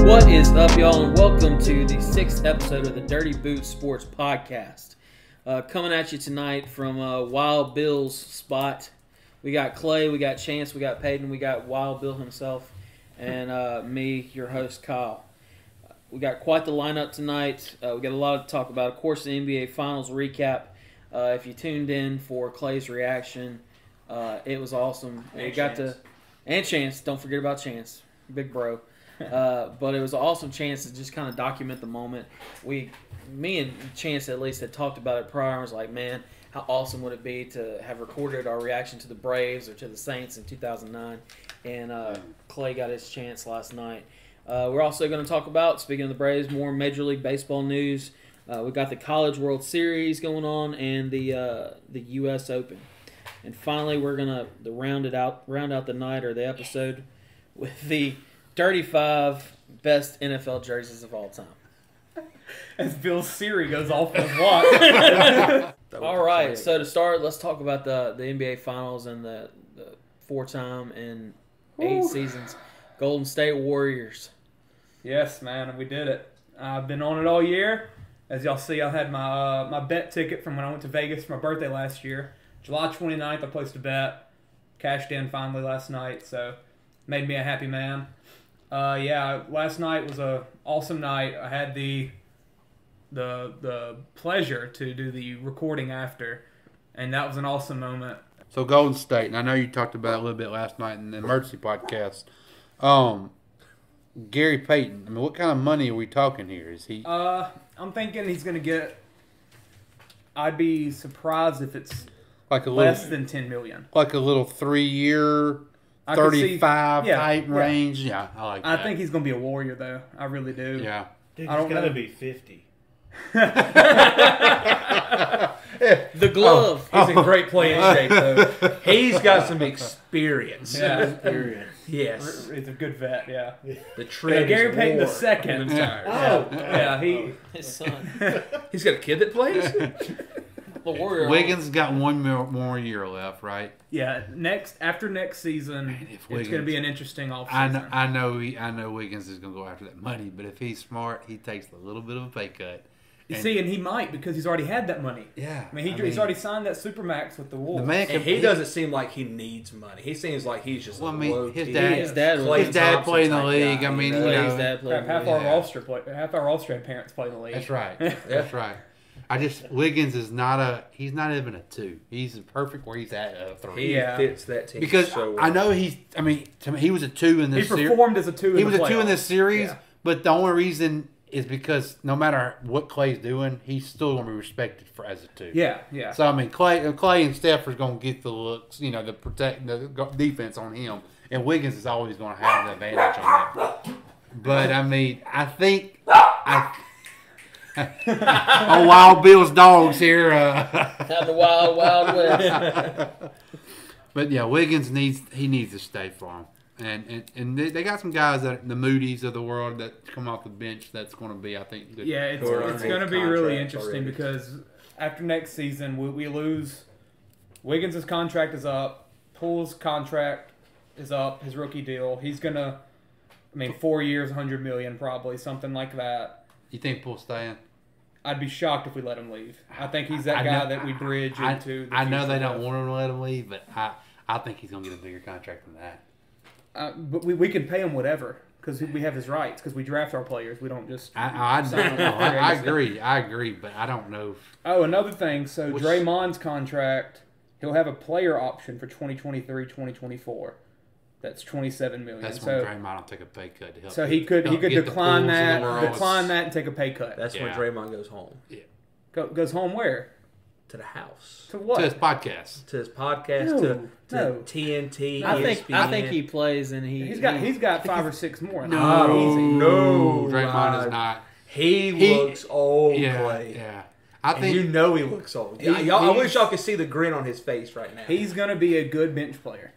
What is up, y'all, and welcome to the 6th episode of the Dirty Boots Sports Podcast. Coming at you tonight from Wild Bill's spot. We got Clay, we got Chance, we got Peyton, we got Wild Bill himself, and me, your host, Kyle. We got quite the lineup tonight. We got a lot to talk about. Of course, the NBA Finals recap. If you tuned in for Clay's reaction, it was awesome. And Chance. Don't forget about Chance, big bro. But it was an awesome chance to just kind of document the moment. Me and Chance at least had talked about it prior. I was like, man, how awesome would it be to have recorded our reaction to the Braves or to the Saints in 2009? And Clay got his chance last night. We're also going to talk about, speaking of the Braves, more Major League Baseball news. We got the College World Series going on and the U.S. Open. And finally, we're going to round out the night or the episode with the 35 best NFL jerseys of all time. As Bill's Siri goes off on his watch. All right, so to start, let's talk about the NBA Finals and the 4-time and 8 seasons Golden State Warriors. Yes, man, we did it. I've been on it all year. As y'all see, I had my bet ticket from when I went to Vegas for my birthday last year. July 29th, I placed a bet. Cashed in finally last night, so made me a happy man. Last night was an awesome night. I had the pleasure to do the recording after, and that was an awesome moment. So Golden State, and I know you talked about it a little bit last night in the emergency podcast. Gary Payton, I mean, what kind of money are we talking here? Is he? I'm thinking he's going to get. I'd be surprised if it's like a less than $10 million. Like a little 3-year, 35 type range. Yeah, I like that. I think he's going to be a Warrior, though. I really do. Yeah. Dude, he's got to be 50. The glove. He's in great playing shape, though. He's got some experience. Yeah. Yes. He's a good vet, yeah. The trend Gary is Payton war. the second. His son. He's got a kid that plays? The Warrior. Wiggins has got one more year left, right? Yeah, after next season, it's going to be an interesting offseason. I know Wiggins is going to go after that money, but if he's smart, he takes a little bit of a pay cut. And he might because he's already had that money. Yeah. I mean, he's already signed that Supermax with the Wolves. He doesn't seem like he needs money. He seems like he's just his dad played in the league. Guy. I mean, his dad played. Half our roster parents play in the league. That's right. That's right. Wiggins is he's not even a 2. He's perfect where he's at a 3. He fits that team because so well. I know to me, he was a 2 in this series. He performed as a 2 in the playoffs. He was a 2 in this series, but the only reason is because no matter what Clay's doing, he's still going to be respected as a 2. Yeah. So, I mean, Clay and Steph are going to get the looks, the the defense on him. And Wiggins is always going to have the advantage on that. But, I mean, I think Wild Bill's dogs here. Have the wild west. But, yeah, Wiggins needs to stay for him. And they got some guys the Moody's of the world that come off the bench. That's going to be, I think, good. Yeah, it's going to be really interesting because after next season we lose. Wiggins' contract is up. Poole's contract is up. His rookie deal. He's gonna, 4 years, $100 million probably, something like that. You think Poole's staying? I'd be shocked if we let him leave. I think he's that guy that we bridge into. I know they don't want him to let him leave, but I think he's going to get a bigger contract than that. But we can pay him whatever because we have his rights because we draft our players. We don't just. I agree, but I don't know. Oh, another thing. So Draymond's contract, he'll have a player option for 2023-2024. That's $27 million. That's when Draymond will take a pay cut to help. So he could decline that and take a pay cut. That's when Draymond goes home. Yeah. Goes home where? To the house. To what? To his podcast. To TNT. I think he plays and he's got 5 or 6 more. No, Draymond is not. He looks old, Clay. Yeah. I think he looks old. I wish y'all could see the grin on his face right now. He's gonna be a good bench player.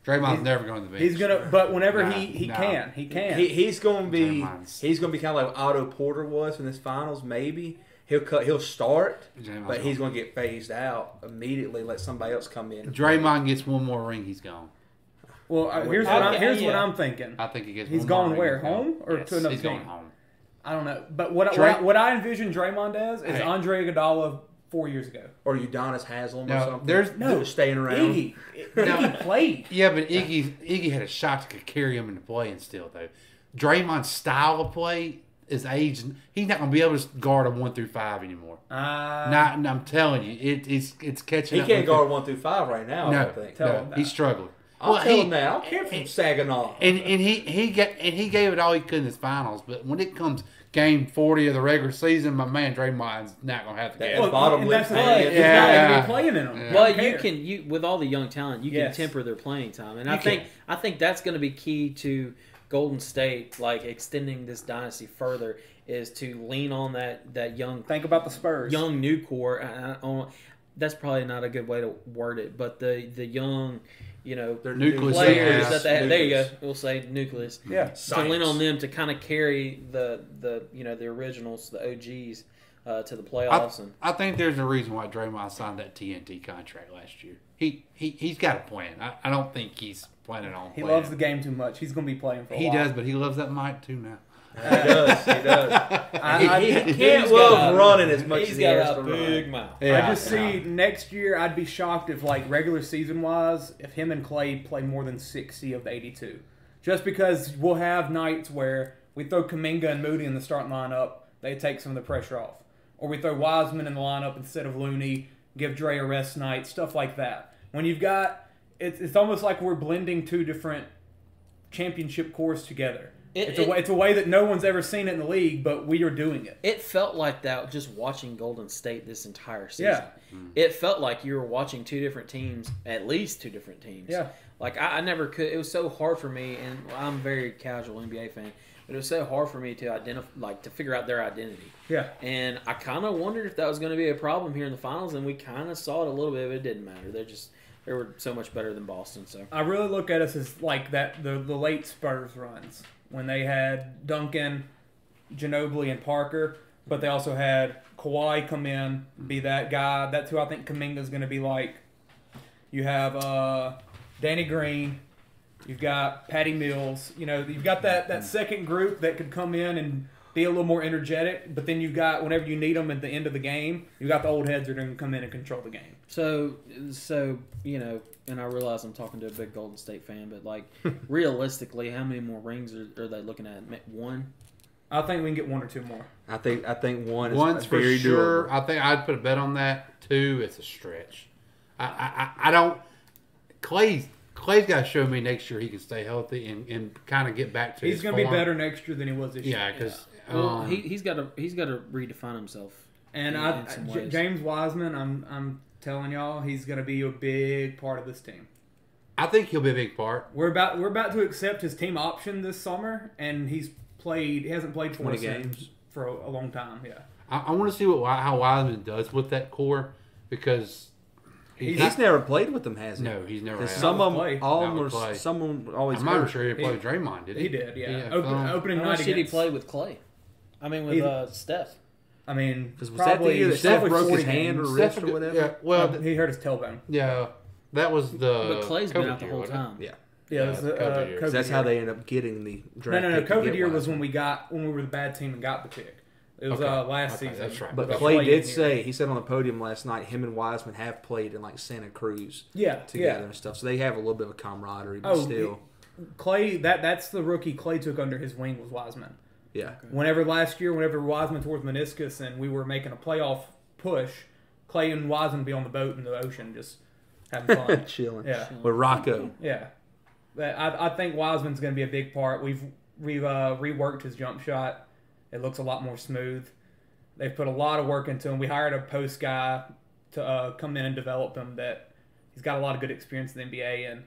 Draymond's never going to the bench. He's gonna, but whenever he can. He's gonna be kind of like Otto Porter was in this finals. Maybe he'll start, but he's gonna get phased out immediately. Let somebody else come in. Draymond gets one more ring, he's gone. Well, here's what I'm thinking. I think he gets. He's going where? Home or to another He's team? going home. I don't know, but what I envision Draymond as is Andre Iguodala 4 years ago, or Udonis Haslem or something. There's staying around. Iggy played. Yeah, but Iggy had a shot that could carry him into play, and still though, Draymond's style of play is age. He's not going to be able to guard a 1 through 5 anymore. I'm telling you, it's catching. He can't guard 1 through 5 right now. No, I don't think. no, he's struggling. I'll tell him that. I don't care if he's sagging off. And he gave it all he could in his finals, but when it comes game 40 of the regular season, my man Draymond's not going to have to get it. Bottom lip. He's not going to be playing in them. Yeah. Well, you with all the young talent, you can temper their playing time, and I think that's going to be key to Golden State, like extending this dynasty further, is to lean on that young. Think about the Spurs, young new core. That's probably not a good way to word it, but the young. Their nucleus players that they have. There you go. We'll say nucleus. Yeah. To lean on them to kind of carry the originals, the OGs, to the playoffs. I think there's a reason why Draymond signed that TNT contract last year. He's got a plan. I don't think he's planning on. He loves the game too much. He's going to be playing for a while. He does, but he loves that mic too now. He does. He can't love running as much as he has to big run. mouth. Yeah, I just see next year. I'd be shocked if, like regular season wise, if him and Clay play more than 60 of the 82. Just because we'll have nights where we throw Kuminga and Moody in the starting lineup, they take some of the pressure off, or we throw Wiseman in the lineup instead of Looney, give Dre a rest night, stuff like that. When you've got, it's almost like we're blending two different championship cores together. It's a way that no one's ever seen it in the league, but we are doing it. It felt like that just watching Golden State this entire season. Yeah. It felt like you were watching two different teams, at least two different teams. Yeah. Like, I never could. It was so hard for me, and I'm a very casual NBA fan, but it was so hard for me to to figure out their identity. Yeah. And I kind of wondered if that was going to be a problem here in the finals, and we kind of saw it a little bit, but it didn't matter. They were so much better than Boston. So I really look at us as like that the late Spurs runs, when they had Duncan, Ginobili, and Parker, but they also had Kawhi come in, be that guy. That's who I think Kuminga's going to be like. You have Danny Green. You've got Patty Mills. You've got that second group that could come in and be a little more energetic, but then you've got, whenever you need them at the end of the game, you've got the old heads that are going to come in and control the game. So and I realize I'm talking to a big Golden State fan, but like realistically, how many more rings are they looking at? One? I think we can get one or two more. I think one is One's for very sure. doable. I think I'd put a bet on that. 2, it's a stretch. I don't. Clay's got to show me next year he can stay healthy and kind of get back to. He's going to be better next year than he was this year. Yeah, because he's got to redefine himself. And James Wiseman, I'm telling y'all, he's going to be a big part of this team. I think he'll be a big part. We're about to accept his team option this summer, and he hasn't played 20 games for a long time. Yeah, I want to see how Wiseman does with that core, because he's never played with them, has he? No, he's never. Some of them, always. I'm not sure he played Draymond. Did he? He did. Yeah. Opening night. How much did he play with Clay? I mean, with Steph. I mean, was that the year that Steph broke his hand or wrist or whatever? Yeah, well, he hurt his tailbone. Yeah, that was the. But Clay's been out the whole time. Yeah. Yeah, it was COVID year. That's how they ended up getting the draft. No. COVID year was when we were the bad team and got the pick. It was last season. That's right. But Clay did say, he said on the podium last night, him and Wiseman have played in like Santa Cruz together and stuff. So they have a little bit of camaraderie, but still. Clay, that's the rookie Clay took under his wing was Wiseman. Yeah. Whenever Wiseman tore his meniscus and we were making a playoff push, Clay and Wiseman would be on the boat in the ocean just having fun. Chilling. Yeah. With Rocco. Yeah. I think Wiseman's going to be a big part. We've reworked his jump shot. It looks a lot more smooth. They've put a lot of work into him. We hired a post guy to come in and develop him. That he's got a lot of good experience in the NBA, and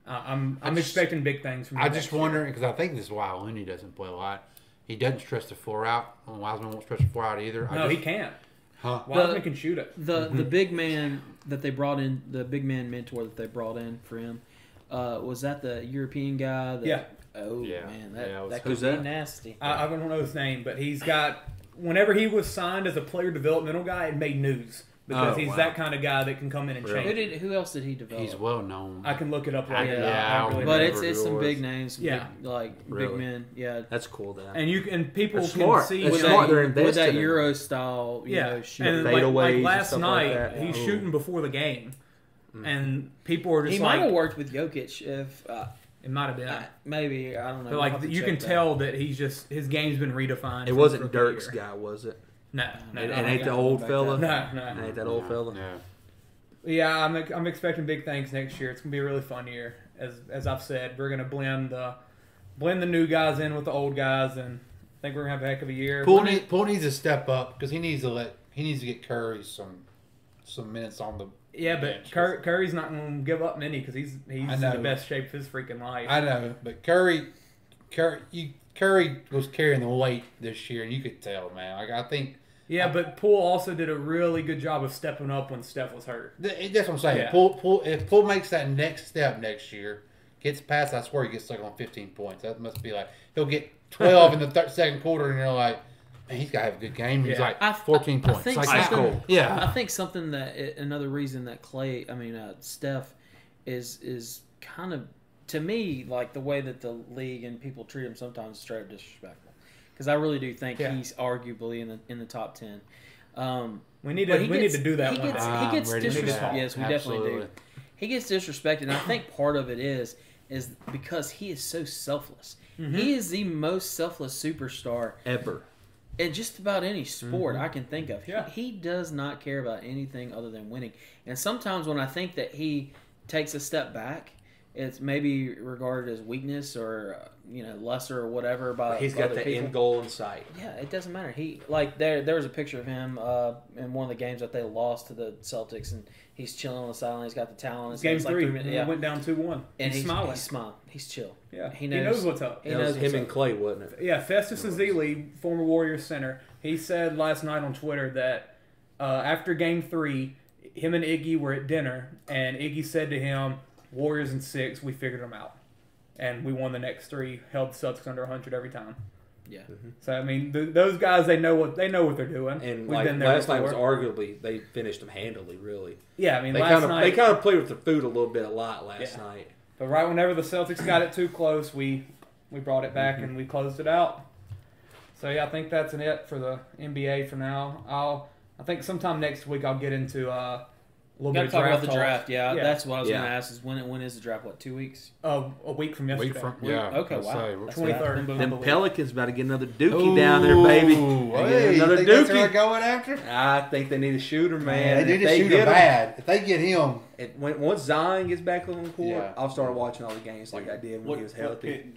I'm expecting big things from him. I just wondering, because I think this is why Looney doesn't play a lot. He doesn't stretch the floor out. Wiseman won't stretch the floor out either. No, he can't. Huh? Wiseman can shoot it. The big man that they brought in, the big man mentor that they brought in for him, was that the European guy? Yeah. Oh, man, that who's could be that? nasty. I don't know his name, but he's got. Whenever he was signed as a player developmental guy, it made news because he's that kind of guy that can come in and change. Who else did he develop? He's well known. I can look it up right now. Really but it's some big names, big men. Yeah, that's cool. Then and people that's can smart. see that's smart. They're with that Euro style. Shoot. And like last night, he's shooting before the game, and people are just he might have worked with Jokic if. It might have been. Maybe, I don't know. But like you can tell that he's just his game's been redefined. It wasn't Dirk's guy, was it? No. And ain't the old fella? No. Ain't that old fella? No. Yeah, I'm expecting big things next year. It's gonna be a really fun year. As I've said, we're gonna blend the new guys in with the old guys, and I think we're gonna have a heck of a year. Poole needs to step up because he needs to get Curry some minutes on the. Yeah, but Curry's not going to give up many because he's in the best shape of his freaking life. I know, but Curry was carrying the weight this year, and you could tell, man. Like I think. Yeah, but Poole also did a really good job of stepping up when Steph was hurt. That's what I'm saying. Yeah. If Poole makes that next step next year, gets past, I swear he gets stuck on 15 points. That must be like he'll get 12 in the second quarter, and you're like. Man, he's got to have a good game. He's like 14 points. I think something another reason that Steph is kind of, to me, like the way that the league and people treat him sometimes is straight up disrespectful. Because I really do think he's arguably in the top 10. We need to do that one. He gets disrespected. Yes, we definitely do. He gets disrespected, and I think part of it is because he is so selfless. Mm-hmm. He is the most selfless superstar ever. In just about any sport I can think of. He does not care about anything other than winning. And sometimes when I think that he takes a step back, it's maybe regarded as weakness or lesser or whatever by he's got other the people. end goal in sight. Yeah, it doesn't matter. He there was a picture of him in one of the games that they lost to the Celtics, and he's chilling on the sideline. He's got the towel. And Game 3, went down 2-1. And he's smiling. He's smiling. He's chill. Yeah, he knows what's up. He knows him and Clay, wasn't it? Yeah, Festus Ezeli, former Warriors center, he said last night on Twitter that after Game 3, him and Iggy were at dinner, and Iggy said to him, "Warriors in 6, we figured them out, and we won the next 3, held the Celtics under 100 every time." Yeah. Mm-hmm. So I mean, those guys they know what they're doing. And we've been there last night was arguably they finished them handily, really. Yeah, I mean, they kind of played with their food a lot last night. But right whenever the Celtics got it too close, we brought it back and we closed it out. So yeah, I think that's it for the NBA for now. I think sometime next week I'll get into a little bit of talk draft about the draft. Yeah, that's what I was going to ask. Is when is the draft? What, 2 weeks? A week from yesterday. Okay, wow. 23rd. Them Pelicans about to get another Dookie down there, baby. Another Dookie. That's what they're going after? I think they need a shooter, man. They need a shooter bad. If they get him. Once Zion gets back on the court, I'll start watching all the games like I did when he was healthy.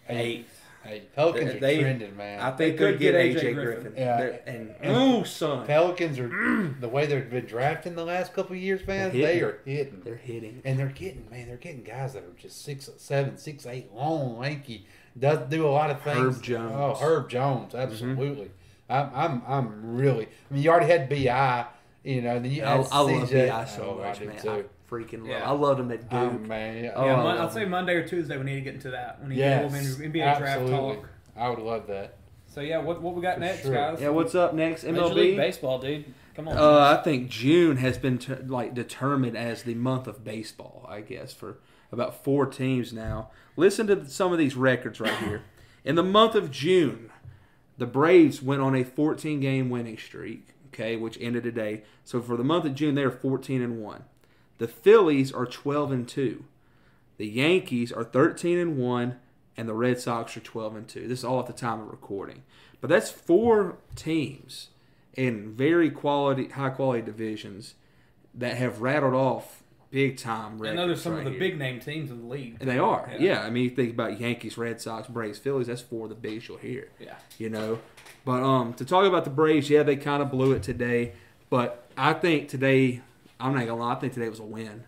8. Hey, Pelicans are trending, man. I think they could get AJ Griffin. Yeah. Son. Pelicans are the way they've been drafting the last couple of years, man. They are hitting. They're hitting. And they're getting guys that are just 6'7", 6'8", long, lanky. Does do a lot of things. Herb Jones. Oh, Herb Jones, absolutely. I'm really. I mean, you already had BI, Then you had I love BI so much, man. Too. Freaking love. I loved him at Duke. Man. I'll say Monday or Tuesday we need to get into that. When you get NBA draft talk. I would love that. So what we got next, guys? Yeah, what's up next? MLB Major League Baseball, dude. Come on. I think June has been determined as the month of baseball, I guess, for about 4 teams now. Listen to some of these records right here. In the month of June, the Braves went on a 14-game winning streak, which ended today. So for the month of June, they are 14-1. The Phillies are 12-2. The Yankees are 13-1, and the Red Sox are 12-2. This is all at the time of recording. But that's 4 teams in very high quality divisions that have rattled off big time records. And those are some of the big name teams in the league. And they are. Yeah. I mean, you think about Yankees, Red Sox, Braves, Phillies. That's 4 of the biggest you'll hear. Yeah. But to talk about the Braves, they kind of blew it today. But I think today. I'm not going to lie, I think today was a win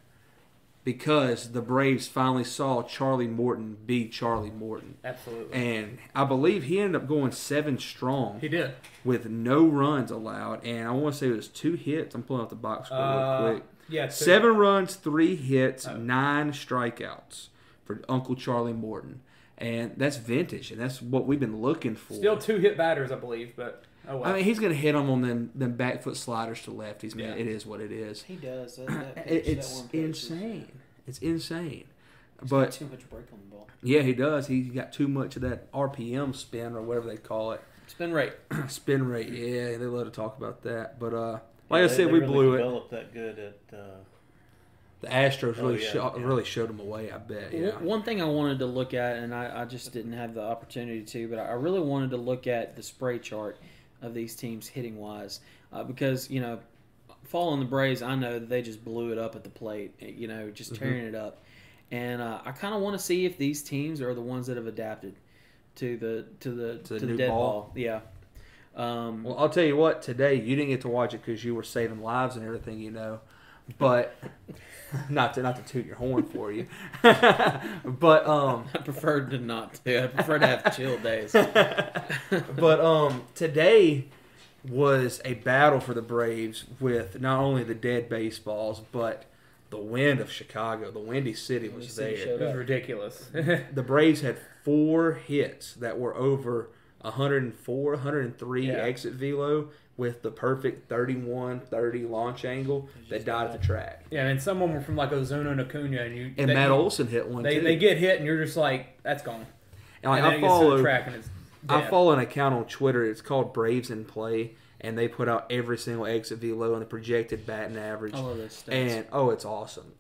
because the Braves finally saw Charlie Morton be Charlie Morton. Absolutely. And I believe he ended up going 7 strong. He did. With no runs allowed. And I want to say it was 2 hits. I'm pulling up the box score real quick. Yeah, 7 runs, 3 hits, 9 strikeouts for Uncle Charlie Morton. And that's vintage, and that's what we've been looking for. Still 2 hit batters, I believe, but oh well. I mean, he's going to hit them on them back foot sliders to lefties, man. Yeah. It is what it is. He does. It's insane. It's insane. But too much break on the ball. Yeah, he does. He got too much of that RPM spin or whatever they call it. Spin rate. Spin rate. Yeah, they love to talk about that. But like I said, we blew it. Developed that good at. The Astros yeah. really showed them away, I bet. Yeah. One thing I wanted to look at, and I just didn't have the opportunity to, but I really wanted to look at the spray chart of these teams hitting-wise because, following the Braves, I know that they just blew it up at the plate, just tearing it up. And I kind of want to see if these teams are the ones that have adapted to the new dead ball. Yeah. Well, I'll tell you what. Today you didn't get to watch it because you were saving lives and everything, But not to toot your horn for you, but I preferred to not to. I prefer to have chill days. But today was a battle for the Braves with not only the dead baseballs, but the wind of Chicago. The Windy City was there. It was ridiculous. The Braves had 4 hits that were over 104, 103 exit velo with the perfect 31-30 launch angle that died at the track. Yeah, and some of them were from like Ozuna and Acuna, and Matt Olson hit one too. They get hit, and you're just like, that's gone. And like, and then it gets to the track, and it's dead. I follow an account on Twitter. It's called Braves in Play, and they put out every single exit velo and the projected batting average. I love those stats. And it's awesome.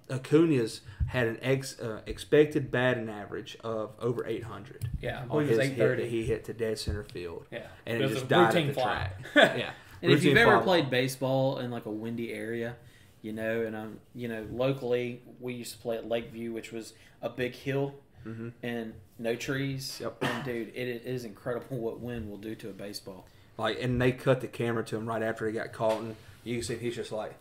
Acuna's had an expected batting average of over 800. Yeah, I on believe it was his hit 830. that he hit to dead center field. Yeah, and it just a died at routine the fly. track. Yeah, And if you've routine ever fly played ball. baseball in like a windy area, and locally we used to play at Lakeview, which was a big hill and no trees. Yep. And dude, it is incredible what wind will do to a baseball. And they cut the camera to him right after he got caught, and you can see he's just like,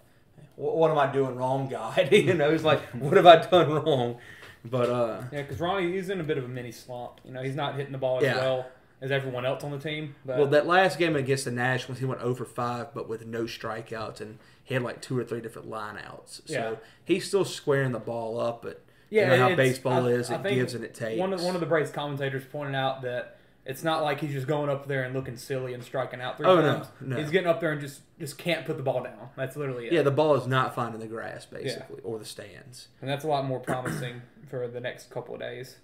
"What am I doing wrong, God?" He's like, "What have I done wrong?" But yeah, because Ronnie, he's in a bit of a mini slump. He's not hitting the ball as well as everyone else on the team. But well, that last game against the Nationals, he went over 5, but with no strikeouts, and he had like 2 or 3 different lineouts. So he's still squaring the ball up, but how baseball is, it gives and it takes. One of the Braves commentators pointed out that it's not like he's just going up there and looking silly and striking out 3 times. No. He's getting up there and just can't put the ball down. That's literally it. Yeah, the ball is not finding the grass, basically, or the stands. And that's a lot more promising for the next couple of days.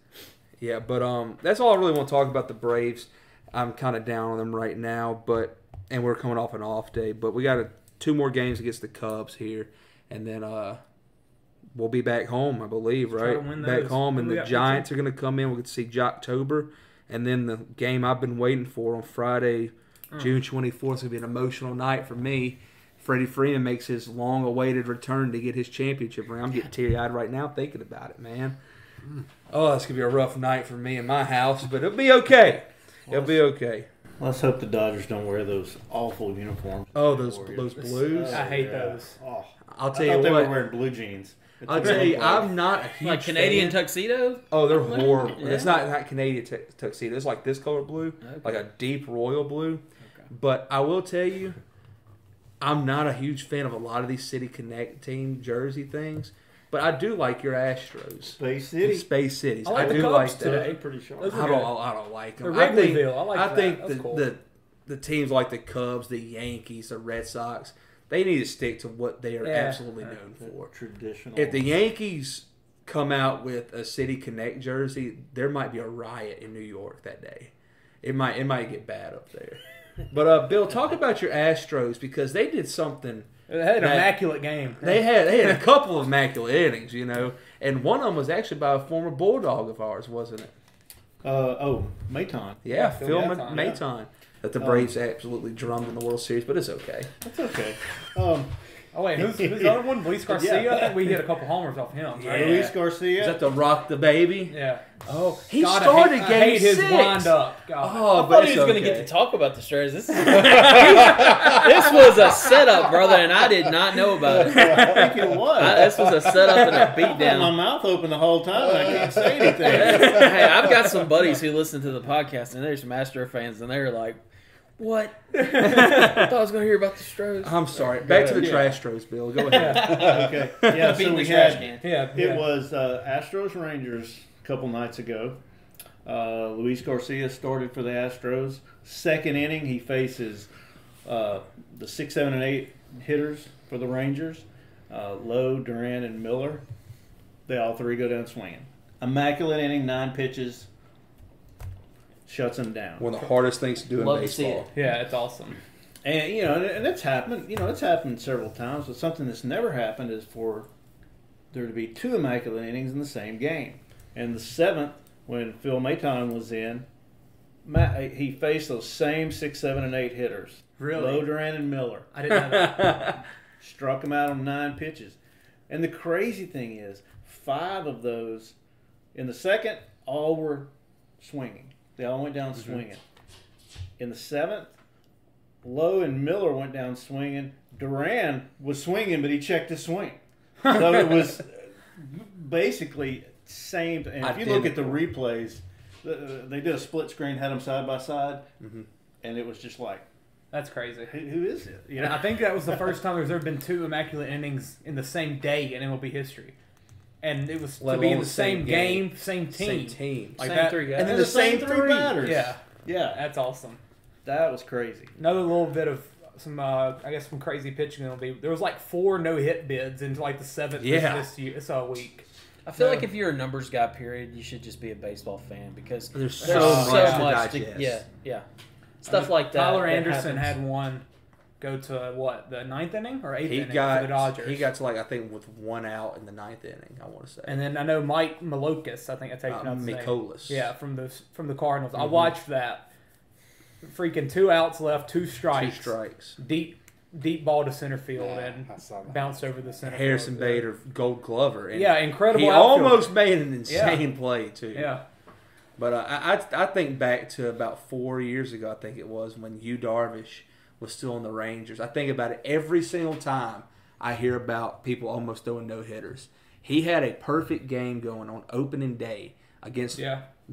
Yeah, but that's all I really want to talk about the Braves. I'm kind of down on them right now, and we're coming off an off day. But we got 2 more games against the Cubs here, and then we'll be back home, I believe, right? Back home, and the Giants are going to come in. We'll get to see Jocktober. And then the game I've been waiting for on Friday, June 24th, is going to be an emotional night for me. Freddie Freeman makes his long-awaited return to get his championship ring. I'm getting teary-eyed right now thinking about it, man. Oh, it's going to be a rough night for me in my house, but it'll be okay. It'll be okay. Let's hope the Dodgers don't wear those awful uniforms. Oh, those blues? I hate those. Oh, I'll tell you what. they were wearing blue jeans. I'll tell you, I'm not a huge Like Canadian fan. tuxedo? Oh, they're horrible. Yeah. It's not Canadian tuxedo. It's like this color blue, like a deep royal blue. Okay. But I will tell you, I'm not a huge fan of a lot of these City Connect team jersey things. But I do like your Astros. Space City. Space Cities. I like the do Cubs like today. They're pretty sharp. Those I don't like them. The Wrigleyville, I like I that. think That's cool. the teams like the Cubs, the Yankees, the Red Sox, they need to stick to what they are absolutely known for. Traditional. If the Yankees come out with a City Connect jersey, there might be a riot in New York that day. It might get bad up there. But Bill, talk about your Astros because they did something. They had an immaculate game. They had a couple of immaculate innings, and one of them was actually by a former Bulldog of ours, wasn't it? Mayton. Yeah, Phil Maton. Maton. That the Braves absolutely drummed in the World Series, but it's okay. That's okay. Oh, wait, who's the other one? Luis Garcia? I think we hit a couple homers off him. Right? Yeah. Luis Garcia. Is that the Rock the Baby? Yeah. Oh, he God, started I game hate his 6. wind up. God. Oh, I but thought he it's was going to okay. get to talk about the Stros. This was a setup, brother, and I did not know about it. I think it was. This was a setup and a I had my beatdown. mouth open the whole time and I can't say anything. Hey, I've got some buddies who listen to the podcast, and there's some Astro fans, and they're like, "What? I thought I was going to hear about the Stros." I'm sorry. Back to the trash Stros, Bill. Go ahead. Okay. Yeah, so Beating we the trash had, can. Yeah. it was Astros Rangers a couple nights ago. Luis Garcia started for the Astros. Second inning, he faces the 6, 7, and 8 hitters for the Rangers. Lowe, Duran, and Miller. They all three go down swinging. Immaculate inning, 9 pitches. Shuts them down. One of the hardest things to do in Love to see baseball. it. Yeah, it's awesome. And and it's happened. It's happened several times. But something that's never happened is for there to be 2 immaculate innings in the same game. And the 7th, when Phil Maton was in, he faced those same 6, 7, and 8 hitters. Really? Lowe, Duran, and Miller. I didn't know that. Struck him out on 9 pitches. And the crazy thing is, 5 of those in the second, all were swinging. They all went down swinging. In the 7th, Lowe and Miller went down swinging. Duran was swinging, but he checked his swing. So it was basically same. And if you look at the replays, they did a split screen, had them side by side, and it was just like, That's crazy. who is it? I think that was the first time there's ever been 2 immaculate innings in the same day in MLB history. And it was to be in the same game, same team. Same team. Like Same that, 3 guys. And then the same 3 batters. Yeah, Yeah, that's awesome. that was crazy. Another little bit of some, some crazy pitching. There was like 4 no-hit bids into like the 7th this week. I feel like if you're a numbers guy, period, you should just be a baseball fan because There's there's so much to much digest. yeah. Stuff like that. Tyler that Anderson happens. had one go to the 9th inning or 8th He inning got for the Dodgers. He got to I think with 1 out in the 9th inning. I want to say. And then I know Mike Malokis, I think I taken out his name. Mikolas. Yeah, from the Cardinals. I watched that. Freaking 2 outs left, 2 strikes. 2 strikes. Deep ball to center field and I saw that. bounced over the center Harrison field. Bader, Gold Glover. And Yeah, incredible he outfielder. almost made an insane play too. Yeah. But I think back to about 4 years ago, I think it was, when Yu Darvish was still on the Rangers. I think about it every single time I hear about people almost throwing no-hitters. He had a perfect game going on opening day against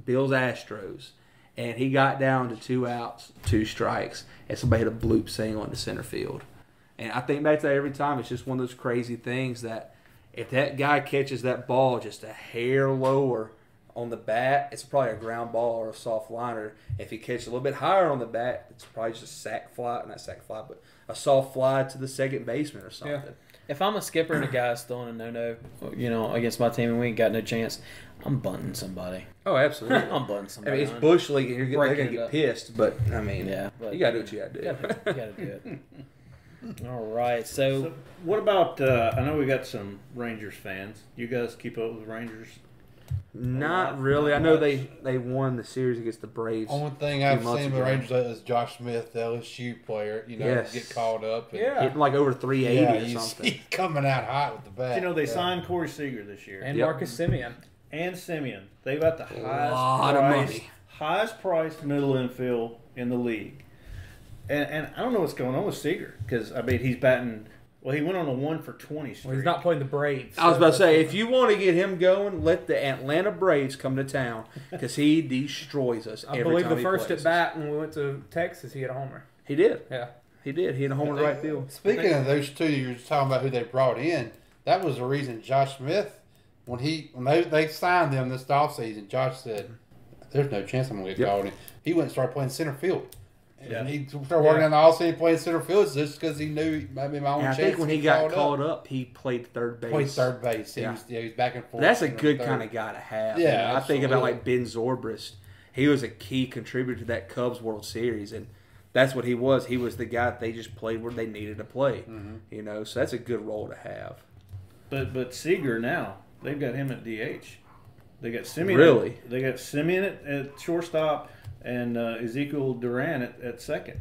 Bills Astros, and he got down to 2 outs, 2 strikes, and somebody hit a bloop single into center field. And I think back to that every time. It's just one of those crazy things that if that guy catches that ball just a hair lower on the bat, it's probably a ground ball or a soft liner. If he catches a little bit higher on the bat, it's probably just a sac fly, not sac fly, but a soft fly to the second baseman or something. Yeah. If I'm a skipper and a guy's throwing a no-no, against my team and we ain't got no chance, I'm bunting somebody. Oh, absolutely. I'm bunting I somebody. mean, it's Bush League, and they're going Breaking to it get up. pissed, but, I mean, Yeah, but- you got to do what you got to do. You gotta do it. All right, so What about? I know we got some Rangers fans. You guys keep up with the Rangers? Not really. I know they won the series against the Braves. Only thing a I've few months seen with ago. Rangers is Josh Smith, the LSU player. Yes. Get caught up. And, Yeah. Hitting like over 380 yeah, or he's something. coming out hot with the bat. They Yeah. signed Corey Seager this year And Yep. Marcus Simeon. and Simeon. They got the lot of money. highest priced middle infield in the league. And I don't know what's going on with Seager because he's batting. Well, he went on a 1-for-20 streak. Well, he's not playing the Braves. I was so about to say, that's- if you want to get him going, let the Atlanta Braves come to town because he destroys us I every believe time the first he plays. at bat when we went to Texas, he hit a homer. He did. Yeah. He did. He hit a homer to right field. Speaking of those 2, you were talking about who they brought in. That was the reason Josh Smith, when they signed them this offseason, Josh said, "There's no chance I'm gonna get called in." He went and started playing center field. And he started working on the offseason playing center field just because he knew maybe my own And I chance. think when to he get got called up, he played third base. played third base. Yeah. He was back and forth. That's a center, good third. kind of guy to have. Yeah, I think about absolutely. like Ben Zobrist. He was a key contributor to that Cubs World Series, and that's what he was. He was the guy that they just played where they needed to play. So that's a good role to have. But Seager now they've got him at DH. They got Simeon. Really? They got Simeon at shortstop and Ezekiel Duran at second.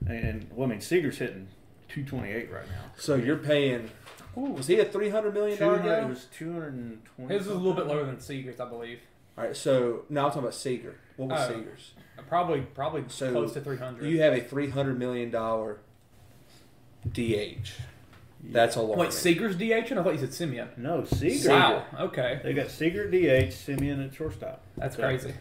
And Seager's hitting 228 right now. So you're paying. Was he a $300 million It guy? was 220. His was a little bit lower than Seager's, I believe. All right. So now I'm talking about Seager. What was Oh. Seager's? Probably So close to 300. You have a $300 million DH. That's a lot. Wait, Seager's DH? I thought you said Simeon. No, Seager. Wow. Okay. They got Seager at DH, Simeon at shortstop. That's So, crazy.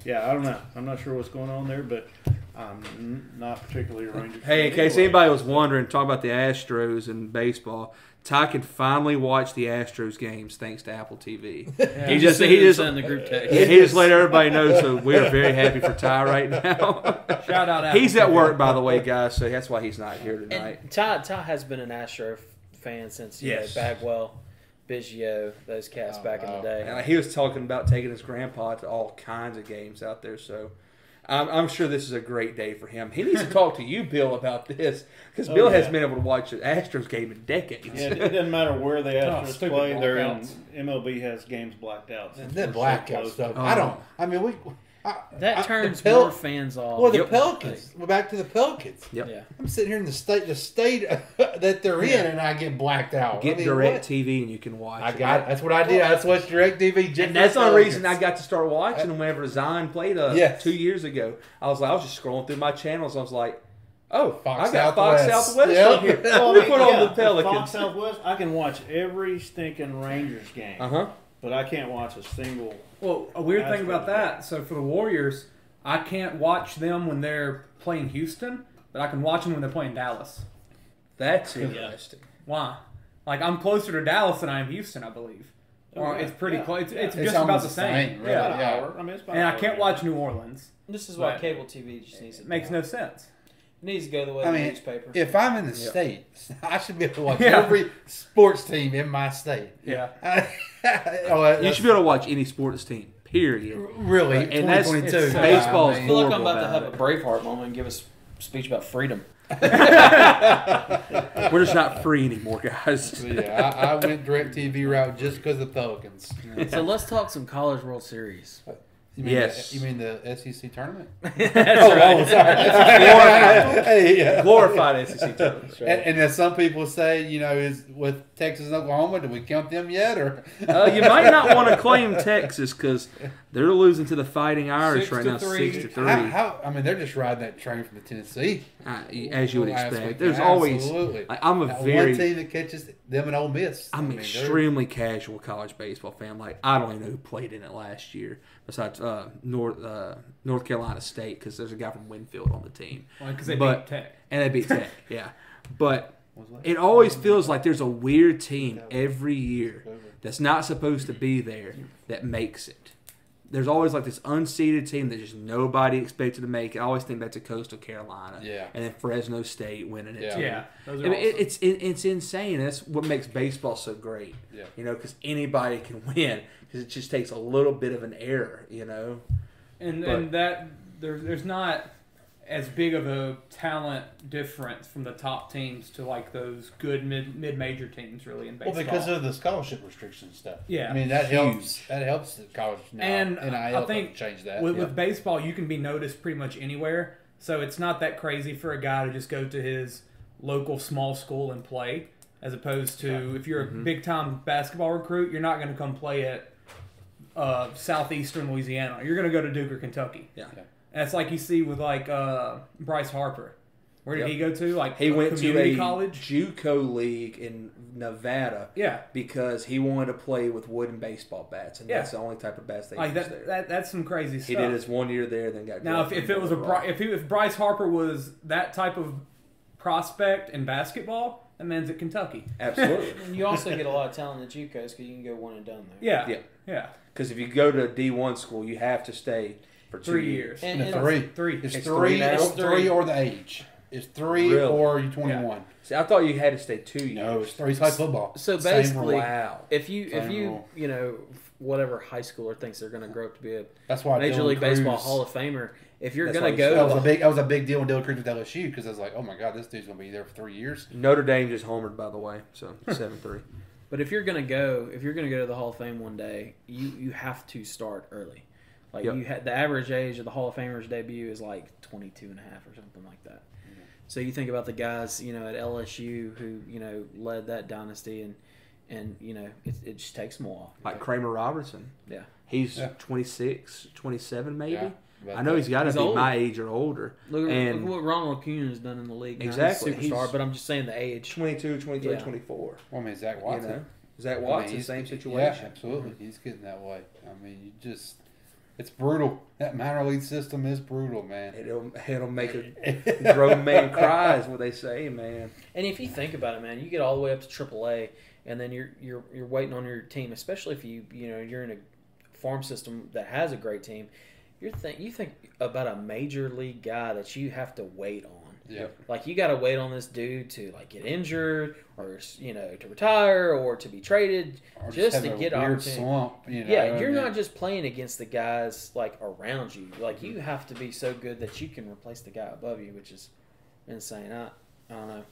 Yeah, I don't know. I'm not sure what's going on there, but I'm not particularly a Rangers fan. Hey, in case anyway. anybody was wondering, talking about the Astros and baseball, Ty can finally watch the Astros games thanks to Apple TV. He just sent the group text. he just let everybody know. So we are very happy for Ty right now. Shout out Apple He's at TV. work, by the way, guys. So that's why he's not here tonight. And Ty has been an Astro fan since Yes. Bagwell, Biggio, those cats back in the day. And he was talking about taking his grandpa to all kinds of games out there. So I'm sure this is a great day for him. He needs to talk to you, Bill, about this because Bill hasn't been able to watch an Astros game in decades. Yeah, it doesn't matter where the Astros stupid play. They're in blackouts. MLB has games blacked out. And then blackout stuff. Oh. I don't. I mean, That turns the Pel- more fans off. Well, the Yep. Pelicans. We're back to the Pelicans. Yep. Yeah. I'm sitting here in the state that they're in, and I get blacked out. Get I mean, Direct what? TV and you can watch. I it. got. That's what I did. That's what Direct TV. And that's the only reason I got to start watching them whenever Zion played Yes. 2 years ago. I was just scrolling through my channels. I was like, oh, Fox I got Fox Southwest. Southwest Yep. on here. Well, Let me put on the Fox Pelicans. Southwest, I can watch every stinking Rangers game, Uh-huh. but I can't watch a single. Well, a weird thing Astros about that, so for the Warriors, I can't watch them when they're playing Houston, but I can watch them when they're playing Dallas. That's interesting. Why? Like, I'm closer to Dallas than I am Houston, I believe. Or Okay. it's pretty Yeah. close. It's It's just about almost the the same. same, really. Yeah. About an hour. I mean, it's about And an I hour. can't watch New Orleans. This is why Right. cable TV just needs to It makes no sense. It needs to go the way I of the mean, newspaper. if I'm in the state, I should be able to watch Yeah. every sports team in my state. Yeah. You should be able to watch any sports team, period. Really, And that's 2022. it's- baseball's I feel like I'm horrible about to have about a Braveheart moment and give us a speech about freedom. We're just not free anymore, guys. Yeah, I went Direct TV route just because of the Pelicans. So let's talk some College World Series. You mean Yes. You mean the SEC tournament? That's Oh, right. sorry. Hey, yeah. Glorified SEC tournament. And as some people say, is with Texas and Oklahoma, do we count them yet? Or You might not want to claim Texas because they're losing to the Fighting Irish 6-3. right now, 6-3. I mean, they're just riding that train from the Tennessee. As you would last expect. week. There's always. Absolutely. I'm a That very. one team that catches them and Ole Miss. I'm I mean, extremely casual college baseball fan. Like I don't even know who played in it last year, besides North Carolina State, because there's a guy from Winfield on the team, Because they But- beat Tech. and they beat Tech. Yeah, but it always feels like there's a weird team every year that's not supposed to be there that makes it. There's always like this unseeded team that just nobody expected to make it. I always think back to Coastal Carolina, Yeah. and then Fresno State winning it. Yeah. too. Yeah. Those are I mean, awesome. it's insane. That's what makes baseball so great. Yeah. Because anybody can win. Because it just takes a little bit of an error. And that there's not as big of a talent difference from the top teams to like those good mid-major teams really in baseball. Well, because of the scholarship restrictions stuff. Yeah. I mean that helps. That helps the college now. And NIL I think change that. with baseball, you can be noticed pretty much anywhere. So it's not that crazy for a guy to just go to his local small school and play, as opposed to if you're a big-time basketball recruit, you're not going to come play at southeastern Louisiana. You're going to go to Duke or Kentucky. Yeah. And it's like you see with like Bryce Harper. Where did Yep. he go to? Like He went to community a college. JUCO league in Nevada Yeah. because he wanted to play with wooden baseball bats, and that's the only type of bats they Like use there. that's some crazy stuff. He did his 1 year there, then got Now, drafted if it was if Bryce Harper was that type of prospect in basketball, that man's at Kentucky. Absolutely. And you also get a lot of talent at JUCOs because you can go one and done there. Yeah, Yeah. yeah. Because if you go to a D1 school, you have to stay for 3 years. And- No, and- three. Three. It's It's three. three now? It's three or the age. It's three Really? or you're 21. See, I thought you had to stay 2 years. No, it's three. It's like football. So Same basically, rule. Wow. if you Same rule. whatever high schooler thinks they're going to grow up to be a That's why Major Dylan League Baseball Cruz- Hall of Famer, if you're That's going to why go, That was a big deal when Dylan Cruz with LSU because I was like, oh my god, this dude's gonna be there for 3 years. Notre Dame just homered, by the way, so 7-3. but if you're going to go to the Hall of Fame one day, you have to start early. Like Yep. the average age of the Hall of Famers debut is like 22 and a half or something like that. So you think about the guys, at LSU who, led that dynasty and it just takes them a while. Like Kramer Robertson. Yeah. He's Yeah. 26, 27 maybe. Yeah, but I know he's got to He's be old. my age or older. Look And- at what Ronald Acuna has done in the league. Now. Exactly. He's a superstar, He's- but I'm just saying the age. 22, 23, Yeah. 24. Well, I mean, Zach You Watson. know? Zach I mean, Watson, he's- same Yeah, situation. absolutely. He's getting that way. I mean, It's brutal. That minor league system is brutal, man. It'll make a grown man cry, is what they say, man. And if you think about it, man, you get all the way up to AAA, and then you're waiting on your team, especially if you're in a farm system that has a great team. You think about a major league guy that you have to wait on. Yeah. Like, you got to wait on this dude to, like, get injured or, to retire or to be traded Or just have to a get weird opportunity. slump, Yeah, you're not just playing against the guys, like, around you. Like, you have to be so good that you can replace the guy above you, which is insane. I don't know.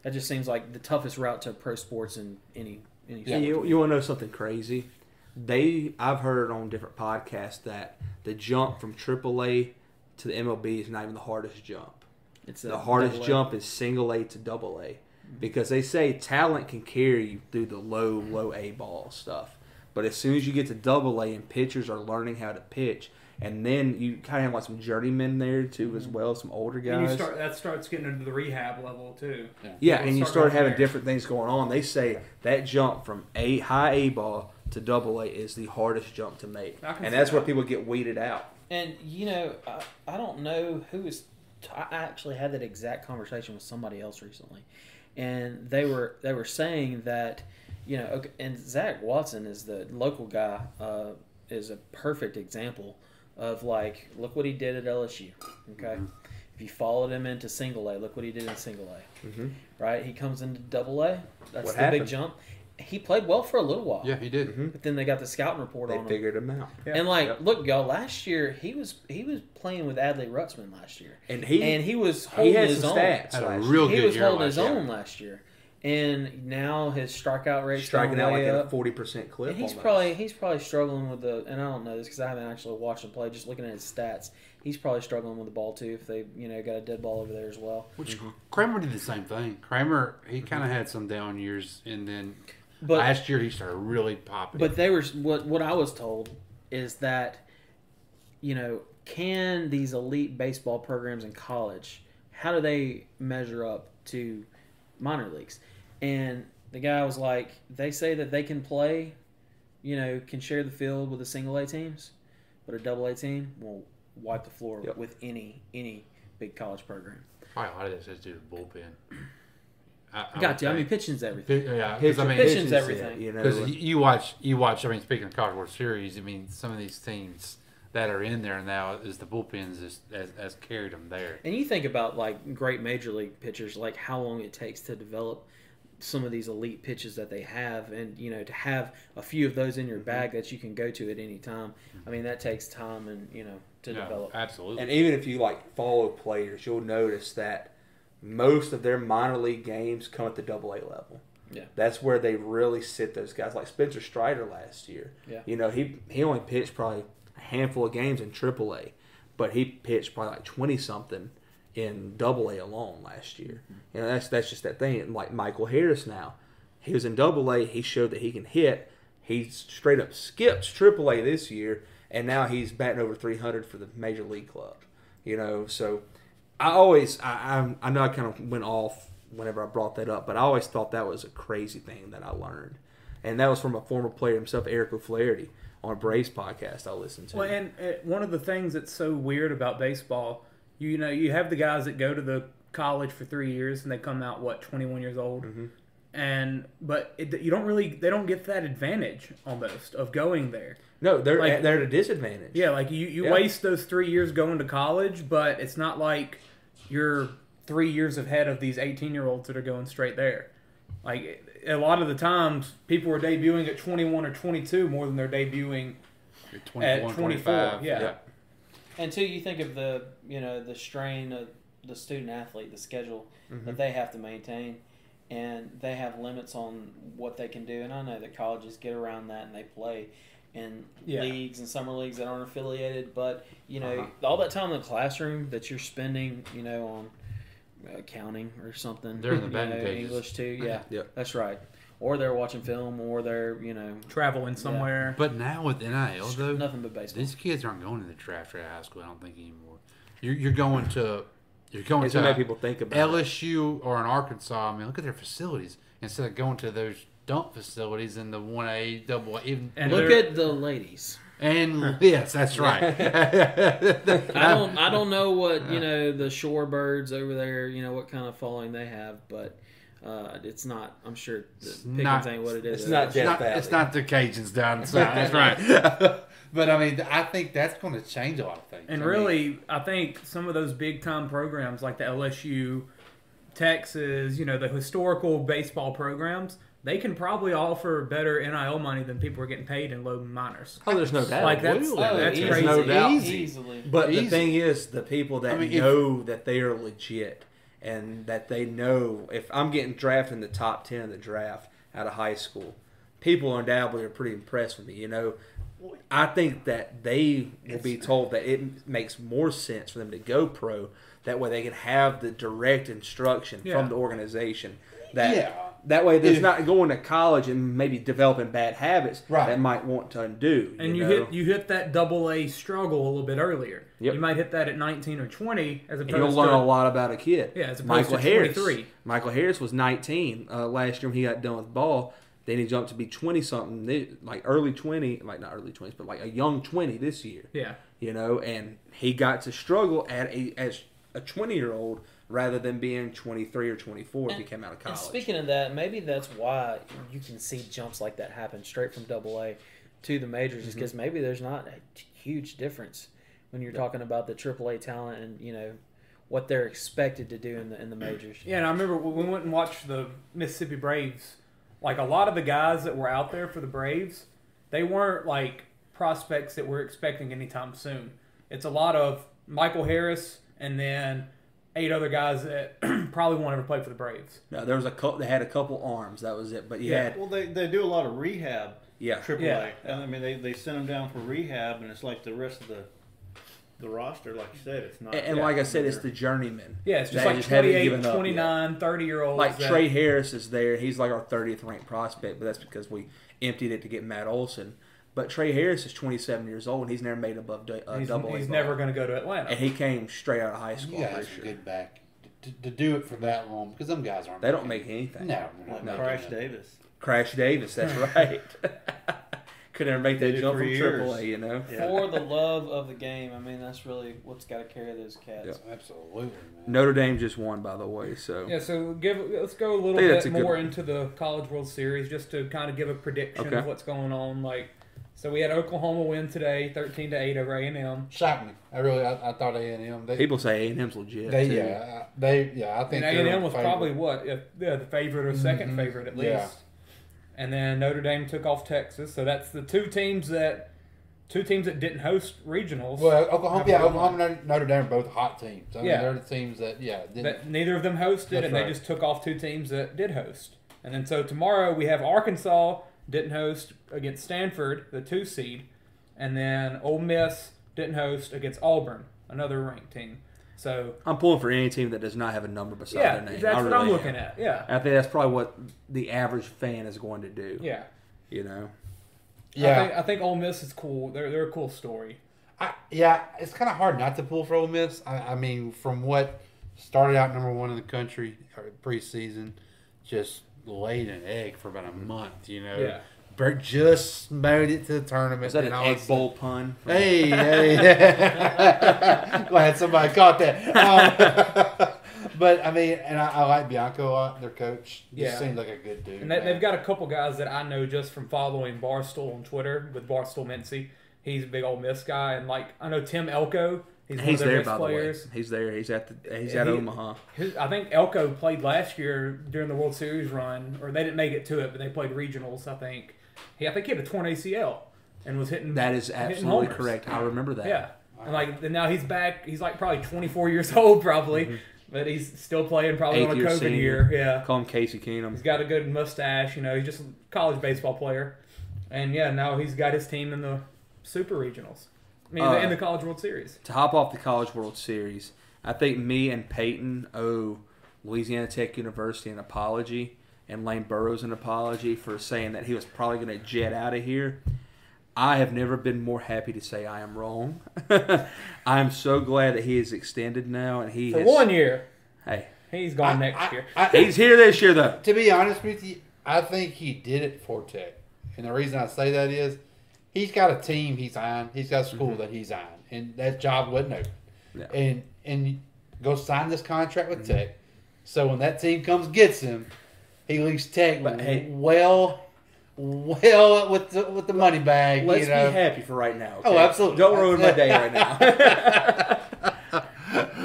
That just seems like the toughest route to pro sports in any Yeah, sport. you want to know something crazy? I've heard on different podcasts that the jump from AAA to the MLB is not even the hardest jump. It's The hardest jump is single A to double A, because they say talent can carry you through the low A ball stuff. But as soon as you get to double A and pitchers are learning how to pitch, and then you kind of have like some journeymen there too as well, some older guys. And that starts getting into the rehab level too. Yeah, People and you start start having there. different things going on. They say that jump from high A ball to double A is the hardest jump to make, I can and see that's where that. people get weeded out. And, I don't know who is. I actually had that exact conversation with somebody else recently, and they were saying that, okay, and Zach Watson is the local guy, is a perfect example of, like, look what he did at LSU. Okay, if you followed him into single A, look what he did in single A. Mm-hmm. Right, he comes into double A. That's What the happened? big jump. He played well for a little while. Yeah, he did. Mm-hmm. But then they got the scouting report They on him. figured him out, And Yep. look, y'all. Last year he was playing with Adley Rutzman last year, and he was holding he had his some own. stats. Had a last real year. He good was year holding his last year. own last year, and now his strikeout rate's striking going out like way at a up. 40% clip. And he's almost. probably struggling with the. And I don't know this because I haven't actually watched him play. Just looking at his stats, he's probably struggling with the ball too. If they got a dead ball over there as well. Which Kramer did the same thing. Kramer, he kind of had some down years, and then But last year he started really popping. But they were what I was told is that, can these elite baseball programs in college, how do they measure up to minor leagues? And the guy was like, they say that they can play, can share the field with the single A teams, but a double A team will wipe the floor Yep. with any big college program. Probably a lot of that has to do with bullpen. Got to. I mean, pitching's everything. Yeah, because I mean, Pitching's everything. because you watch. I mean, speaking of College World Series, I mean, some of these teams that are in there now is the bullpens has carried them there. And you think about, like, great major league pitchers, like how long it takes to develop some of these elite pitches that they have, and to have a few of those in your bag that you can go to at any time. I mean, that takes time and to develop. Absolutely. And even if you follow players, you'll notice that most of their minor league games come at the double A level. Yeah. That's where they really sit those guys. Like Spencer Strider last year. Yeah. He only pitched probably a handful of games in triple A, but he pitched probably like 20-something in double A alone last year. That's just that thing. And like Michael Harris now, he was in double A. He showed that he can hit. He straight up skipped triple A this year, and now he's batting over 300 for the major league club. So I know I kind of went off whenever I brought that up, but I always thought that was a crazy thing that I learned. And that was from a former player himself, Eric O'Flaherty, on a Braves podcast I listened to. Well, and one of the things that's so weird about baseball, you have the guys that go to the college for 3 years and they come out 21 years old, but they don't get that advantage almost of going there. No, they're at a disadvantage. Yeah, like you waste those 3 years going to college, but it's not like you're 3 years ahead of these 18-year-olds that are going straight there. Like, a lot of the times, people are debuting at 21 or 22 more than they're debuting at 24. 25. Yeah. Until you think of the the strain of the student athlete, the schedule that they have to maintain, and they have limits on what they can do. And I know that colleges get around that and they play in leagues and summer leagues that aren't affiliated. But all that time in the classroom that you're spending, on accounting or something, They're in the batting cages. English too. Yeah, Yep. That's right. Or they're watching film, or they're Traveling somewhere. But now with NIL though, nothing but baseball. these kids aren't going to the draft at high school. I don't think anymore. You're going to It's what make people think about LSU or in Arkansas. I mean, look at their facilities instead of going to those dump facilities in the 1A, double A. Even And Look at the ladies. And yes, that's right. I don't know what the shorebirds over there. What kind of following they have, but it's not. I'm sure Pickens ain't what it is. It's not Death Valley. It's not the Cajuns down south. That's right. But I mean, I think that's going to change a lot of things. And really, I think some of those big time programs like the LSU, Texas, the historical baseball programs, they can probably offer better NIL money than people are getting paid in low minors. Oh, there's no doubt. Like that's easy. crazy. No doubt. Easily. But Easy. the thing is, the people that know that they are legit and that they know if I'm getting drafted in the top 10 of the draft out of high school, people undoubtedly are pretty impressed with me. I think that they will be told that it makes more sense for them to go pro. That way they can have the direct instruction from the organization. That way there's not going to college and maybe developing bad habits that might want to undo. And you hit that AA struggle a little bit earlier. Yep. You might hit that at 19 or 20 as opposed to... You'll learn a lot about a kid. Yeah, as opposed to 23. Michael Harris was 19 last year when he got done with ball. Then he jumped to be 20-something, like early 20, like not early 20s, but like a young 20 this year. Yeah. And he got to struggle as a 20-year-old rather than being 23 or 24 if he came out of college. And speaking of that, maybe that's why you can see jumps like that happen straight from AA to the majors, is because maybe there's not a huge difference when you're talking about the AAA talent and, what they're expected to do in the majors. Yeah, and I remember when we went and watched the Mississippi Braves, like a lot of the guys that were out there for the Braves, they weren't like prospects that we're expecting anytime soon. It's a lot of Michael Harris and then 8 other guys that probably won't ever play for the Braves. No, there was they had a couple arms. That was it. But had. Well, they do a lot of rehab. Yeah. AAA. Yeah. I mean, they send them down for rehab, and it's like the rest of the roster, like you said, it's not. And like I said, it's the journeyman. Yeah, it's just like 28, 29, 30-year-olds. Like Trey Harris is there. He's like our 30th ranked prospect, but that's because we emptied it to get Matt Olson. But Trey Harris is 27 years old, and he's never made above double A. He's never going to go to Atlanta. And he came straight out of high school. You guys are good back to do it for that long because them guys aren't. They don't make anything. No. Crash Davis. Crash Davis, that's right. Could never make that jump from AAA, Yeah. For the love of the game, I mean, that's really what's got to carry those cats. Yeah, absolutely, man. Notre Dame just won, by the way. So let's go a little bit more into the College World Series just to kind of give a prediction of what's going on. So we had Oklahoma win today, 13-8 over A&M. Shocked me. I thought A&M. People say A&M's legit. I think A&M was probably the favorite or second favorite at least. Yeah. And then Notre Dame took off Texas, so that's the two teams that didn't host regionals. Well, Oklahoma and Notre Dame are both hot teams. I mean, they're the teams that that neither of them hosted, and they just took off 2 teams that did host. And then so tomorrow we have Arkansas didn't host against Stanford, the 2 seed, and then Ole Miss didn't host against Auburn, another ranked team. So I'm pulling for any team that does not have a number beside their name. That's what I'm looking at. Yeah, I think that's probably what the average fan is going to do. Yeah, Yeah, I think Ole Miss is cool. They're a cool story. It's kind of hard not to pull for Ole Miss. I mean, from what started out number 1 in the country preseason, just laid an egg for about a month. Yeah. Bert just made it to the tournament. Is that an egg bowl pun? Hey. Glad somebody caught that. But, I mean, and I like Bianco a lot, their coach. Just seems like a good dude. And they've got a couple guys that I know just from following Barstool on Twitter with Barstool Mincy. He's a big Ole Miss guy. And, I know Tim Elko. He's one of their best players. He's there. He's at Omaha. I think Elko played last year during the World Series run, or they didn't make it to it, but they played regionals, I think. I think he had a torn ACL and was hitting. That is absolutely correct. I remember that. Yeah, and now he's back. He's probably 24 years old, probably, but he's still playing. Probably on a COVID year. Yeah, call him Casey Keenum. He's got a good mustache. He's just a college baseball player, and now he's got his team in the Super Regionals. I mean, in the College World Series. To hop off the College World Series, I think me and Peyton owe Louisiana Tech University an apology and Lane Burroughs an apology for saying that he was probably going to jet out of here. I have never been more happy to say I am wrong. I am so glad that he is extended now, and for 1 year. Hey, he's gone next year. He's here this year, though. To be honest with you, I think he did it for Tech, and the reason I say that is he's got a team he's on. He's got a school that he's on, and that job wasn't open. Yeah. And go sign this contract with Tech. So when that team comes and gets him, he leaves Tech well with the money bag. Let's be happy for right now. Okay? Oh, absolutely. Don't ruin my day right now.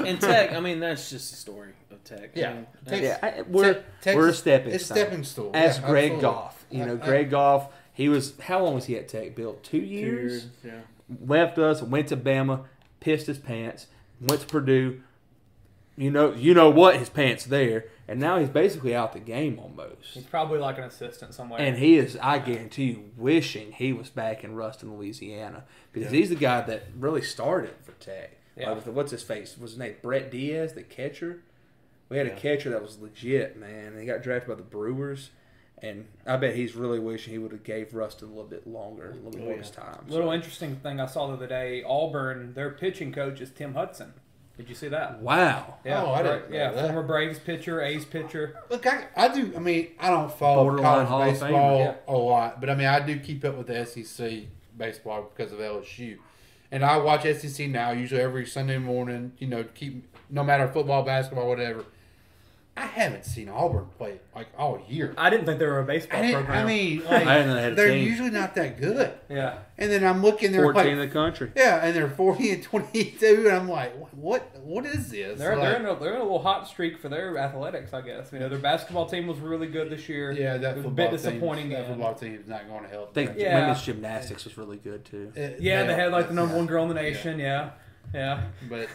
And Tech, I mean, that's just the story of Tech. Yeah. I mean, We're a stepping It's stone. stepping stool. As Yeah, Greg absolutely. Goff. Greg Goff, he was, how long was he at Tech, Bill? 2 years? Yeah. Left us, went to Bama, pissed his pants, went to Purdue. You know what, his pants there. And now he's basically out the game almost. He's probably like an assistant somewhere. And he is, I guarantee you, wishing he was back in Ruston, Louisiana. Because he's the guy that really started for Tech. Yeah. Like what's his face? Was his name Brett Diaz, the catcher? We had a catcher that was legit, man. And he got drafted by the Brewers. And I bet he's really wishing he would have gave Ruston a little bit longer, a little bit more of his time. Little interesting thing I saw the other day, Auburn, their pitching coach is Tim Hudson. Did you see that? Wow. Yeah, Oh, I didn't know that. Former Braves pitcher, A's pitcher. Look, I do. I mean, I don't follow Borderline Hall college of baseball Famer. a lot, but I mean, I do keep up with the SEC baseball because of LSU, and I watch SEC now usually every Sunday morning. No matter football, basketball, whatever. I haven't seen Auburn play like all year. I didn't think they were a baseball program. I mean, I didn't know they had a they're team. usually not that good. Yeah. And then I'm looking, they're 14 like, in the country. yeah, and they're 40 and 22, and I'm like, what is this? They're Like, in a little hot streak for their athletics, I guess. Their basketball team was really good this year. yeah, that it was a football bit disappointing. That football team's not going to help. I think them. Yeah. women's gymnastics was really good, too. Yeah, they had like the number one girl in the nation. Yeah. But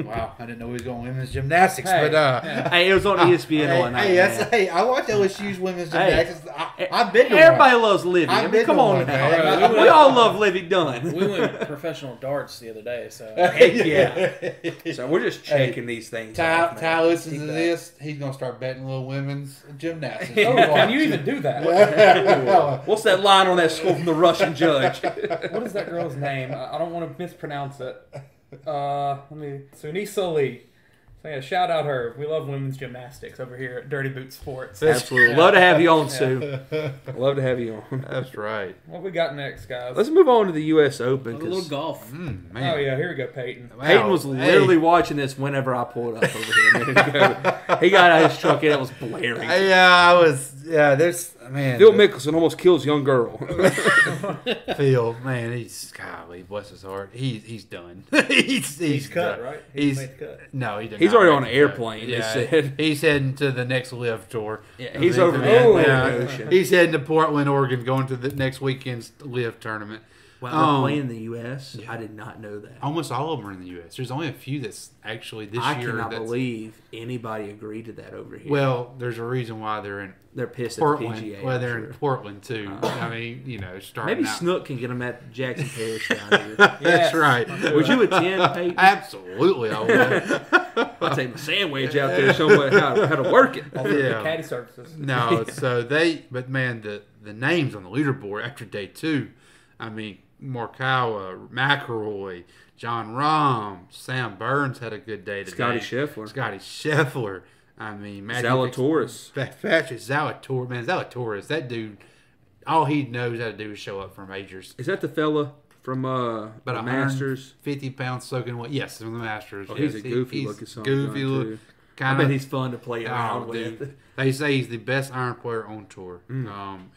wow, I didn't know he was going women's gymnastics. Hey, but yeah. Hey, it was on ESPN all night. hey, I watch LSU's women's Hey. gymnastics. I've been to Everybody one. loves Livy. I I've mean, been come to on one, now. man. We all love Livy Dunn. we went professional darts the other day, so Heck yeah. So we're just checking these things out. Ty listens to Keep that. this. He's gonna start betting little women's gymnastics. Oh, can you even do that? What's that line on that score from the Russian judge? What is that girl's name? I don't want to mispronounce it. Sunisa Lee. So yeah, shout out her. We love women's gymnastics over here at Dirty Boot Sports. Absolutely. Love to have you on, Sue. Love to have you on. That's right. What we got next, guys? Let's move on to the U.S. Open. a little 'cause golf. Man. Oh yeah, here we go, Peyton. Peyton was Wow. literally watching this whenever I pulled up over here a minute ago. He got out of his truck and it was blaring. I was. Yeah, there's man. Phil Mickelson almost kills young girl. Phil, man, he's golly, bless his heart. He's done. he's cut, done. right? He's made the cut. no, he did He's not already make on an the cut. airplane, they Yeah, said. he's heading to the next Live tour. Yeah, he's over there. Yeah, he's heading to Portland, Oregon, going to the next weekend's Live tournament. Wow, they're playing in the U.S.? Yeah. I did not know that. Almost all of them are in the U.S. There's only a few that's actually this I year. cannot that's, believe anybody agreed to that over here. Well, there's a reason why they're in they're pissed Portland. at the PGA. Well, I'm they're sure. in Portland too. I mean, starting Maybe out. Snook can get them at Jackson Parish down here. That's right. Would you attend, Peyton? Absolutely, I would. I'll take my sandwich out there and show them how to work it. Yeah. Caddy services. No, so but man, the names on the leaderboard after day 2, I mean, Morikawa, McIlroy, John Rahm, Sam Burns had a good day today. Scotty Scheffler. Scotty Scheffler. I mean, Zalatoris. Patrick Zalatoris. Man, Zalatoris, that dude, all he knows how to do is show up for majors. Is that the fella from But the Masters? 50 pounds soaking wet. Yes, from the Masters. Oh, yes. he's a goofy looking son. Goofy look. I Kind bet of. he's fun to play around with. Dude. They say he's the best iron player on tour.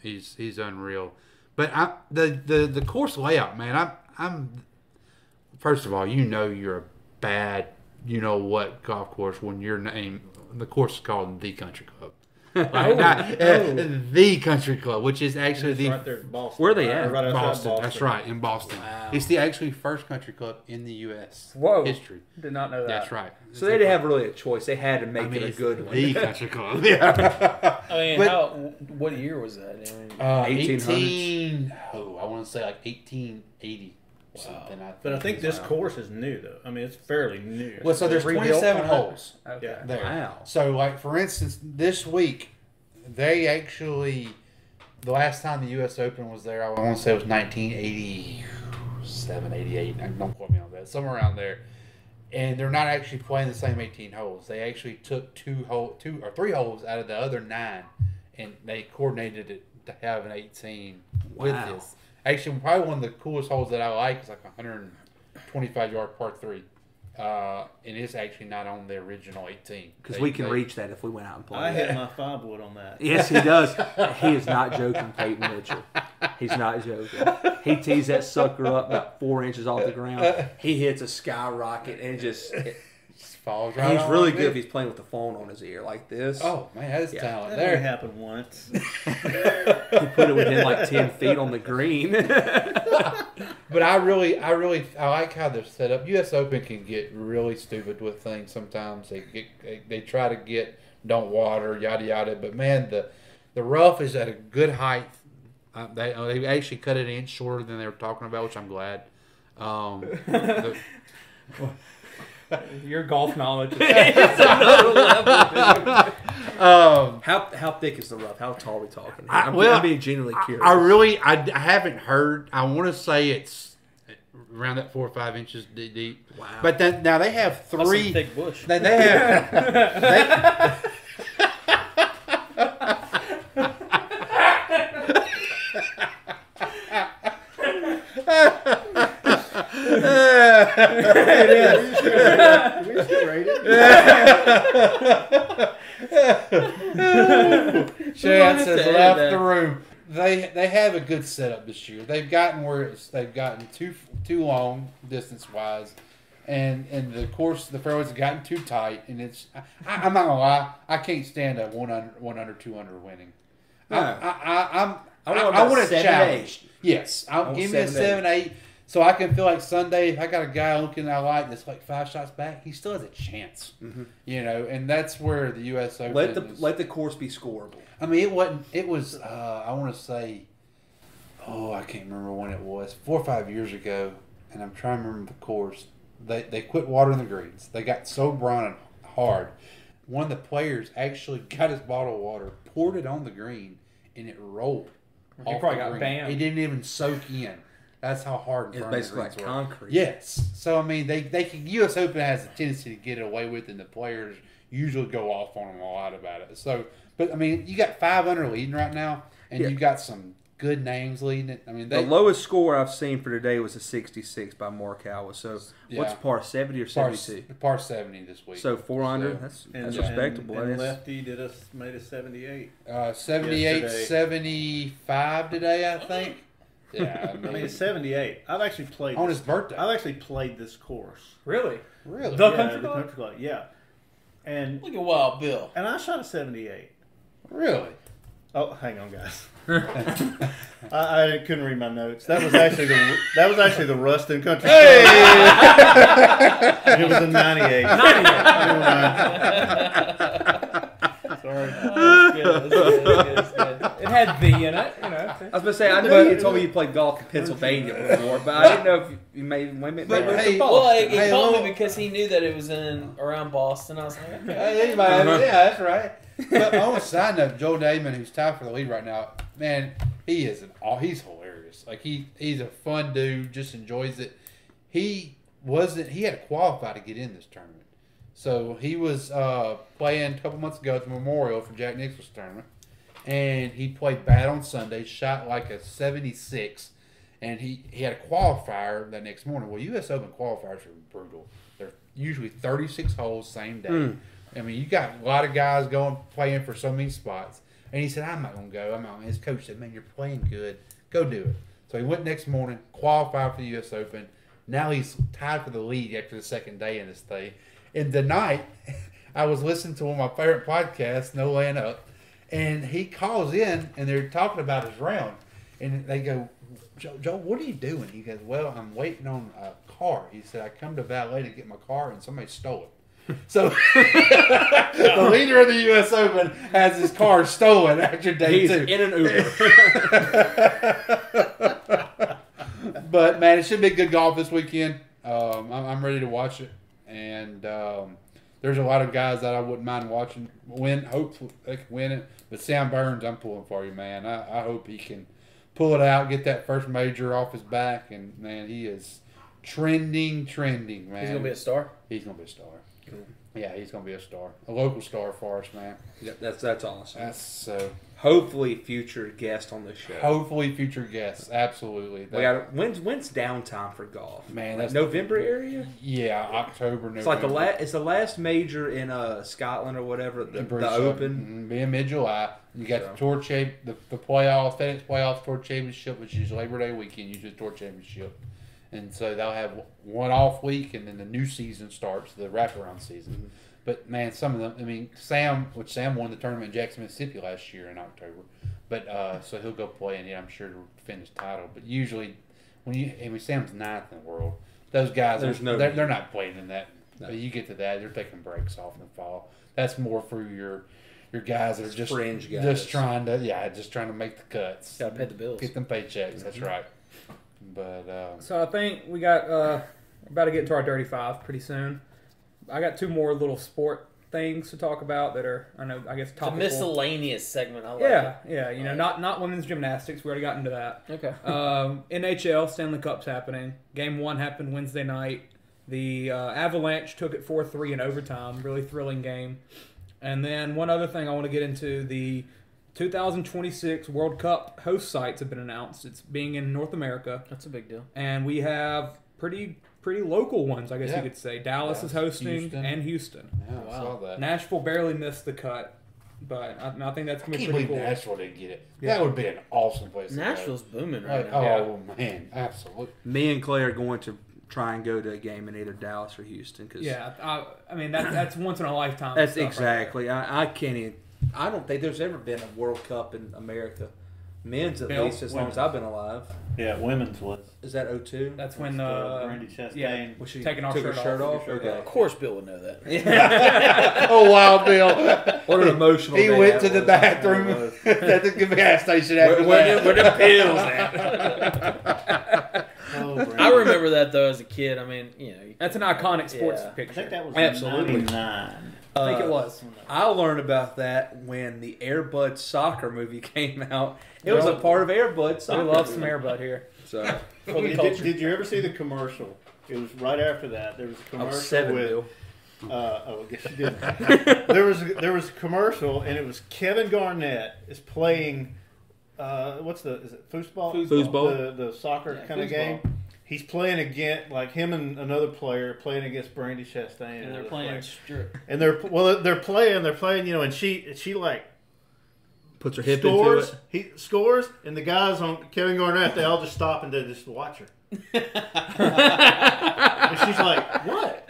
He's unreal. But the course layout, man. I'm first of all, you're a bad, golf course when your name. The course is called the Country Club. The Country Club, which is actually It's the right there in Boston. Where are they at? Right outside Boston. That's right, in Boston. Wow. It's the actually first country club in the U.S. Whoa. history. Did not know that. That's right. So they didn't have really a choice. They had to make it a it's good one. The country club. Yeah. I mean, But- what year was that? I mean, 1800s. I want to say like 1880 or something. But I think this course is new, though. I mean, it's fairly new. Well, so there's Rebuilt 27 on that? holes Okay. there. Wow. So, like for instance, this week they actually the last time the U.S. Open was there, I want to say it was 1987, 88. Don't quote me on that. Somewhere around there. And they're not actually playing the same 18 holes. They actually took 2 or 3 holes out of the other 9, and they coordinated it to have an 18 with Wow. this. Actually, probably one of the coolest holes that I like is like 125-yard par 3. And it's actually not on the original 18. Because we can reach that if we went out and played. I hit my 5-wood on that. Yes, he does. He is not joking, Peyton Mitchell. He's not joking. He tees that sucker up about 4 inches off the ground. He hits a skyrocket and just falls right he's on really like good it. if he's playing with the phone on his ear like this. Oh, man, that is talent That there. only happened once. He put it within like 10 feet on the green. But I like how they're set up. U.S. Open can get really stupid with things sometimes. They try to get don't water, yada yada. But man, the rough is at a good height. They actually cut it an inch shorter than they were talking about, which I'm glad. Your golf knowledge is It's another level. How thick is the rough? How tall are we talking? I'm being genuinely curious. I haven't heard. I want to say it's around that 4 or 5 inches deep. Wow. But then now they have That's some 3. thick bush. They have. We still rate it. Chance has to edit left that. the room. They have a good setup this year. They've gotten they've gotten too long distance wise, and the course the fairways have gotten too tight. And I'm not gonna lie, I can't stand a 100 200 winning. No. I want want a a 7-8. challenge. Yes, want give me a 7-8. 7-8. So I can feel like Sunday, if I got a guy looking I like that's like 5 shots back, he still has a chance. Mm-hmm. You know, and that's where the U.S. Open let the course be scoreable. I mean, it wasn't. It was. I want to say. Oh, I can't remember when it was. 4 or 5 years ago, and I'm trying to remember the course. They quit watering the greens. They got so brown and hard. One of the players actually got his bottle of water, poured it on the green, and it rolled. He off probably the got green. banned. It didn't even soak in. That's how hard. It's firm the basically like greens were. concrete. Yes. So I mean, they can. U.S. Open has a tendency to get it away with, and the players usually go off on them a lot about it. So, but I mean, you got 5 under leading right now, and Yeah. you got some good names leading it. I mean, The lowest score I've seen for today was a 66 by Morikawa. So Yeah. what's par 70 or 72? par 70 this week. So 4 under. So, That's And respectable. And That's- Lefty made a 78. 78, Yesterday. 75 today, I think. Yeah, I mean, it's 78. I've actually played on this. his birthday. I've actually played this course. really. Really? The Yeah, country the club? country club. Yeah, and Look at Wild Bill. I shot a 78. Really? Oh, hang on, guys. I couldn't read my notes. That was actually the Ruston Country Club. It was a 98. Never mind. Sorry. That's good. It had V in it, you know. I was going to say, I know you told me you played golf in Pennsylvania before, but I didn't know if you maybe hey, Well, he Hey, told hello. me because he knew that it was around Boston. I was like, okay. Hey, yeah, that's right. But on a side note, Joe Damon, who's tied for the lead right now, man, he's hilarious. Like he's a fun dude, just enjoys it. He had to qualify to get in this tournament. So he was playing a couple months ago at the Memorial for Jack Nicklaus tournament. And he played bad on Sunday, shot like a 76, and he had a qualifier that next morning. Well, U.S. Open qualifiers are brutal. They're usually 36 holes same day. I mean, you got a lot of guys playing for so many spots. And he said, I'm not going to go. And his coach said, man, you're playing good. Go do it. So he went next morning, qualified for the U.S. Open. Now he's tied for the lead after the second day in this thing. And tonight, I was listening to one of my favorite podcasts, No Laying Up. And he calls in, and they're talking about his round. And they go, Joe, what are you doing? He goes, well, I'm waiting on a car. He said, I come to valet to get my car, and somebody stole it. So the leader of the U.S. Open has his car stolen after day he's 2. in an Uber. But, man, it should be good golf this weekend. I'm ready to watch it. And there's a lot of guys that I wouldn't mind watching win. Hopefully they can win it. But Sam Burns, I'm pulling for you, man. I hope he can pull it out, get that first major off his back. And, man, he is trending, man. He's gonna be a star. He's going to be a star. Cool. Yeah, he's going to be a star. A local star for us, man. That's awesome. That's so. hopefully future guest on the show. Hopefully future guests. Absolutely. We got when's downtime for golf? Man, Like that's November area. Yeah, October, November. It's like it's the last major in Scotland or whatever. The Open. Be in mid-July. You got the Tour the playoffs, FedEx Playoffs Tour Championship, which is Labor Day weekend, usually the Tour Championship. And so they'll have one off week, and then the new season starts, the wraparound season. Mm-hmm. But man, some of them. I mean, Sam won the tournament in Jackson, Mississippi last year in October. But so he'll go play, and I'm sure to defend his title. But usually, Sam's ninth in the world. Those guys, they're not playing in that. No. But you get to that, they're taking breaks off in the fall. That's more for your guys that are just fringe guys, just trying to make the cuts. Got to pay the bills, get them paychecks. Mm-hmm. That's right. But so I think we got about to get into our Dirty Five pretty soon. I got two more little sport things to talk about that are, I guess topical. The miscellaneous segment. I like it. Yeah. Not women's gymnastics. We already got into that. Okay. NHL Stanley Cup's happening. Game 1 happened Wednesday night. The Avalanche took it 4-3 in overtime. Really thrilling game. And then one other thing I want to get into, the 2026 World Cup host sites have been announced. It's being in North America. That's a big deal. And we have pretty local ones, I guess you could say. Dallas is hosting, and Houston. Yeah, wow. I saw that. Nashville barely missed the cut, but I think that's going to be pretty cool. Nashville didn't get it. Yeah. That would be an awesome place to Nashville's go. booming right now. Oh, man, absolutely. Me and Clay are going to try and go to a game in either Dallas or Houston. Cause that's once in a lifetime. That's exactly. I can't even. I don't think there's ever been a World Cup in America. Men's at least, as long as I've been alive. Yeah, women's was. Is that 02? That's when Brandy Chastain was taking our shirt off. Okay. Of course, Bill would know that. Oh, wow, Bill! What an emotional. He went to the bathroom at the gas station after where the pills at? I remember that though as a kid. I mean, that's an iconic sports picture. I think that was absolutely 99. I think it was. I learned about that when the Air Bud soccer movie came out. It was a part of Air Bud soccer. We love some Air Bud here. So, did you ever see the commercial? It was right after that. There was a commercial with. I guess you didn't. There was a commercial, and it was Kevin Garnett is playing. Is it foosball? Foosball. The soccer kind of game. He's playing against, like him and another player playing against Brandy Chastain. And they're playing strip. And they're playing, and she like puts her hip scores, into it. He scores, and the guys on Kevin Garnett, they all just stop and they just watch her. And she's like, "What?"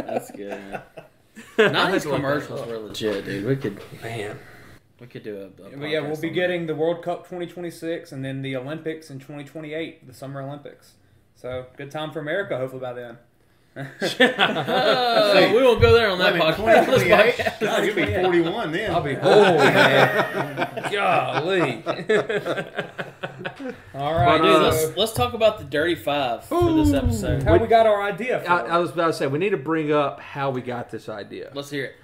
That's good. Man. 90s commercials were legit, dude. We could do a we'll be getting the World Cup 2026 and then the Olympics in 2028, the Summer Olympics. So good time for America, hopefully by then. We won't go there on that podcast. 2028. God, you'll be 41 then. I'll be old, man. Golly. All right, dude. Let's talk about the Dirty Five for this episode. How we got our idea? I was about to say we need to bring up how we got this idea. Let's hear it.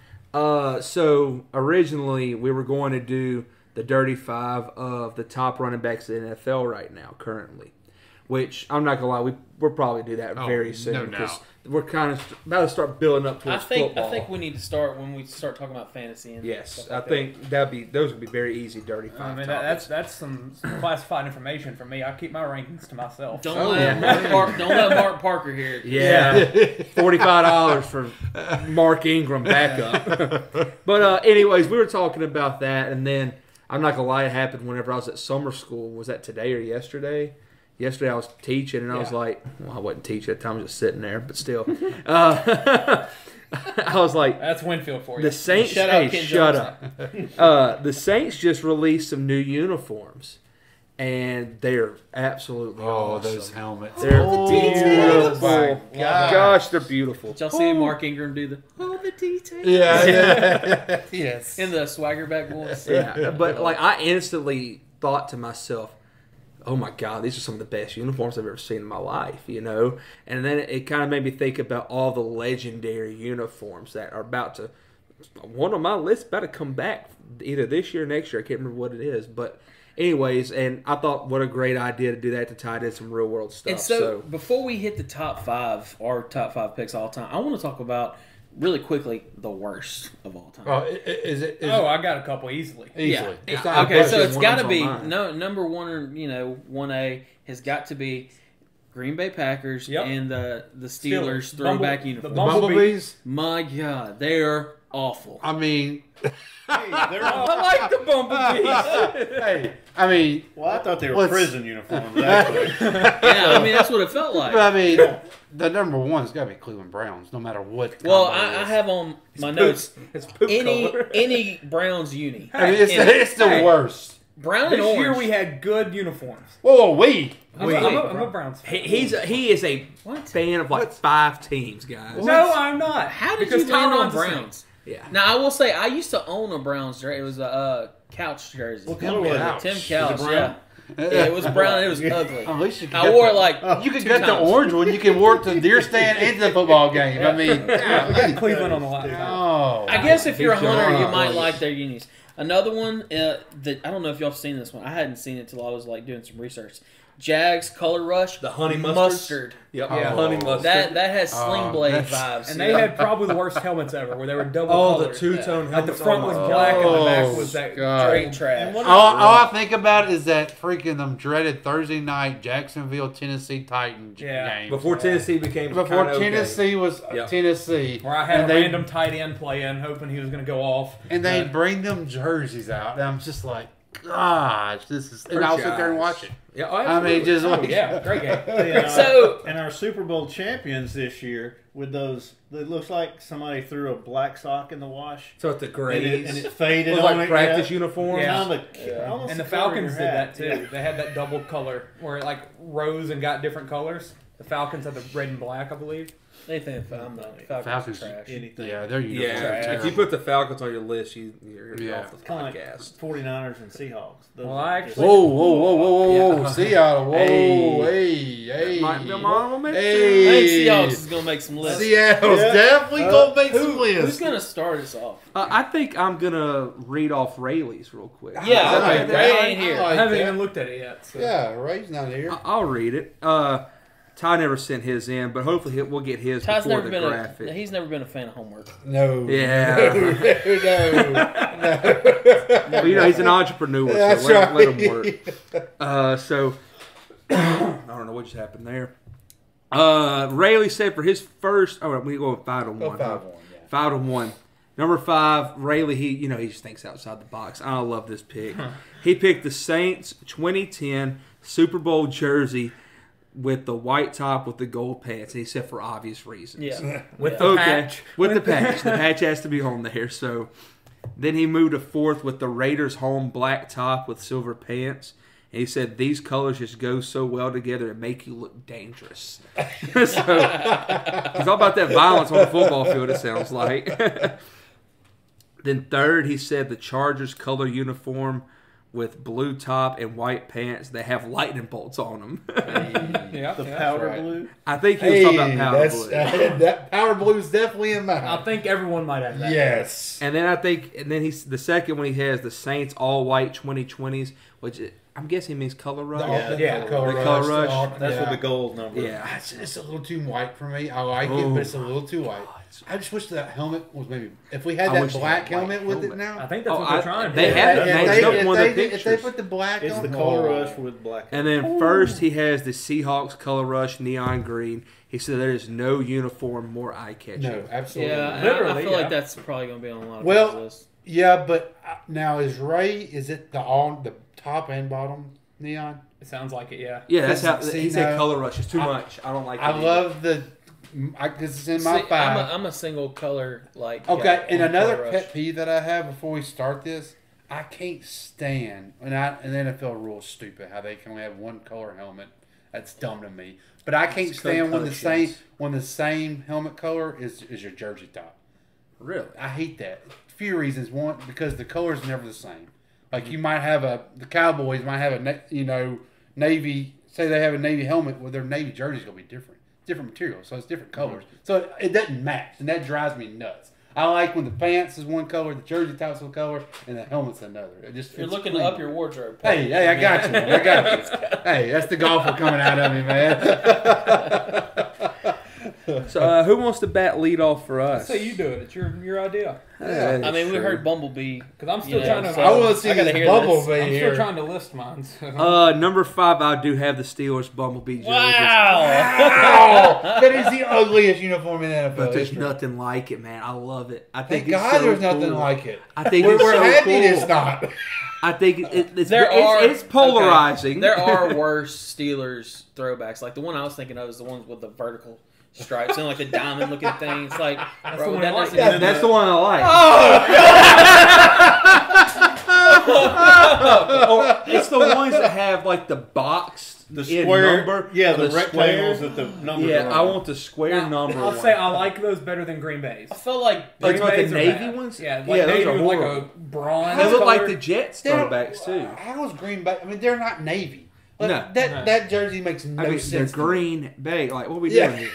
So originally we were going to do the Dirty Five of the top running backs in the NFL right now, currently. Which I'm not gonna lie, we'll probably do that very soon because we're kind of about to start building up towards football. I think we need to start when we start talking about fantasy. And yes, I think those would be very easy Dirty Five. I mean, that's some classified information for me. I keep my rankings to myself. Don't let Mark Parker hear it. Yeah, $45 for Mark Ingram backup. But anyways, we were talking about that, and then I'm not gonna lie, it happened whenever I was at summer school. Was that today or yesterday? Yesterday I was teaching, and I was like, well, I wasn't teaching at the time, I was just sitting there, but still. I was like... That's Winfield for you. The Saints... Shut up. The Saints just released some new uniforms, and they're absolutely awesome. Those helmets. They're beautiful. Oh, my gosh, they're beautiful. Did y'all see Mark Ingram do the details? Yeah. Yes. In the Swaggerback voice. Yeah, but like I instantly thought to myself, oh my God, these are some of the best uniforms I've ever seen in my life, And then it kind of made me think about all the legendary uniforms that are about to, one on my list, about to come back either this year or next year. I can't remember what it is. But anyways, and I thought what a great idea to do that, to tie in some real world stuff. And so before we hit the top five, our top five picks all time, I want to talk about really quickly, the worst of all time. Oh, is it? I got a couple easily. Easily. Yeah. It's not Okay, a so question. it's got to One's be on mine. number one, or 1A has got to be Green Bay Packers Yep. and the Steelers Steelers. throwback The uniform. Bumblebees? My God, they are awful. I mean, Hey, they're I like the Bumblebees. hey, I mean, well, I thought they were Let's- prison uniforms, actually. Yeah, I mean that's what it felt like. but I mean, the number one's got to be Cleveland Browns, no matter what. Well, combo it I is. have on my notes It's poop color. any Browns uni. I mean, it's the Hey. worst. Brown and This orange. year we had good uniforms. Whoa, we. I'm a Browns fan. He is a fan of like 5 teams, guys. No, I'm not. How did because you land on Tyron's the same. Browns? Yeah. Now I will say I used to own a Browns jersey. It was a couch jersey. What color was it? Tim Was it Couch, brown? yeah. Yeah, it was brown. It was ugly. At least you could I get wore the- it like You could 2 get the times. orange one. You can work the deer stand and the football game. I mean, We got Cleveland on the line. oh. I guess if you're a Big hunter, you job. might like their unis. Another one that I don't know if y'all have seen this one. I hadn't seen it till I was like doing some research. Jags Color Rush, The honey mustard. Yep. Yeah. Honey mustard. That has Sling Blade that's- vibes. And they had probably the worst helmets ever, where they were double Oh, the colored. two-tone Like the helmets. front Oh was my black and the God. back was that God. straight trash. And what- All I think about is that freaking them dreaded Thursday night Jacksonville Tennessee Titans Yeah. game. Before Tennessee became Before kinda okay. Tennessee was Yep. Tennessee, Where I had and a they, random tight end playing, hoping he was going to go off. and they bring them jerseys out, and I'm just like, gosh, this is. And I'll sit there and watch it. Yeah, oh, I mean, just Oh, like, yeah, great game. So- and our Super Bowl champions this year with those, it looks like somebody threw a black sock in the wash So it's the and grays. it faded It was on like it. practice yeah. uniforms. Yeah. Almost And the the color of Falcons your did hat. that too. Yeah. They had that double color where it like rose and got different colors. The Falcons had the red and black, I believe. Anything I'm not. Falcons Falcons. are trash. Anything. yeah, they're uniforms. Yeah, are if you terrible. put the Falcons on your list, you're Yeah. off the Kind of like podcast. 49ers and Seahawks. Those Well, are I just- actually- Whoa, whoa, whoa, whoa, whoa, Yeah. Seattle, whoa, Hey. hey, Might be a honorable mention. I hey, think Seahawks is going to make some lists. Seattle's Yeah. definitely gonna make some Who's lists. going to start us off? I think I'm gonna read off Rayleigh's real quick. Yeah, I like okay, that. Ray ain't here. I I like haven't that. even looked at it yet. So. Yeah, Ray's not here. I'll read it. Ty never sent his in, but hopefully we'll get his Ty's before never the been graphic. he's never been a fan of homework. No. Yeah. no. Well, he's an entrepreneur, That's so let right. him work. So I don't know what just happened there. Rayleigh said for his first. Oh, we go 5-1. Go 5-1, yeah. 5-1. Number 5, Rayleigh. He just thinks outside the box. I love this pick. He picked the Saints 2010 Super Bowl jersey with the white top with the gold pants. And he said for obvious reasons. Yeah. With the Okay, patch. with the patch. The patch has to be on there. So then he moved to 4th with the Raiders home black top with silver pants. And he said these colors just go so well together and make you look dangerous. So it's all about that violence on the football field, it sounds like. Then 3rd, he said the Chargers color uniform with blue top and white pants. They have lightning bolts on them. Yeah, The yeah. powder right. blue. I think he was talking about powder that's, blue. that power blue's definitely in mine. I think everyone might have that. Yes. And then he's the second one he has the Saints all white 2020s, which I'm guessing means color rush. Yeah. Color The color rush. That's yeah. what the gold number. Yeah. It's a little too white for me. I like it, Oh. but it's a little too white. I just wish that helmet was maybe. If we had I that wish they black had a white helmet with it helmet. now. I think that's Oh, what they're trying to they do. have it. If They they- showed if one of the they- if they pictures. put the black It's on, the color oh. rush with black. And then first he has the Seahawks color rush neon green. He said there is no uniform more eye catching. No, absolutely. Yeah, not. and I Literally, feel yeah. like that's probably going to be on a lot of Well, people's lists. Yeah, but now is Ray? Is it the top and bottom neon? It sounds like it, yeah. Yeah, that's how See, he said. no, Color rush is too I- much. I don't like. I it. love the. Because it's in my See, 5. I'm a single color like. Okay, guy and on another Color pet Rush. peeve that I have before we start this, I can't stand, and the NFL rule is stupid how they can only have one color helmet. That's dumb to me. But I can't It's stand when concussions. the same helmet color is your jersey top. Really. I hate that. A few reasons. One, because the color's never the same. Like you might have the Cowboys might have navy. Say they have a navy helmet, well their navy jersey's gonna be different material, so it's different colors. So it doesn't match, and that drives me nuts. I like when the pants is one color, the jersey top's one color, and the helmet's another. You're looking to up your wardrobe. Hey, I got you. Hey, that's the golfer coming out of me, man. So who wants to bat lead off for us? Say you do it. It's your idea. That I is mean, we true. heard Bumblebee. Because I'm still Yeah, trying to. so- I want to see I gotta this hear Bumblebee I'm here. still trying to list mine. So. Number 5, I do have the Steelers Bumblebee jerseys. Wow. Oh, that is the ugliest uniform in NFL But there's history. nothing like it, man. I love it. I Thank think it's God so there's nothing cool. like it. I think We're it's so happy cool. it's not. I think it's There are it's polarizing. Okay, there are worse Steelers throwbacks. Like the one I was thinking of is the ones with the vertical stripes and like the diamond looking thing. It's like, That's bro, the one that I like. doesn't Yeah, even- That's the one I like. Or it's the ones that have like the boxed The in square, number. yeah, or the rectangles square. that the numbers Yeah, are I on. want the square Now, number. I'll one. say I like those better than Green Bay's. I feel like Like what, the Bays are navy bad. ones? Yeah, like Yeah, those navy are with like horrible. a bronze. They look like color. the Jets They're- throwbacks too. How is Green Bay? I mean, they're not navy. Like, No. that jersey makes no I mean, sense. they're to me. Green Bay. Like, what are we Yeah. doing here?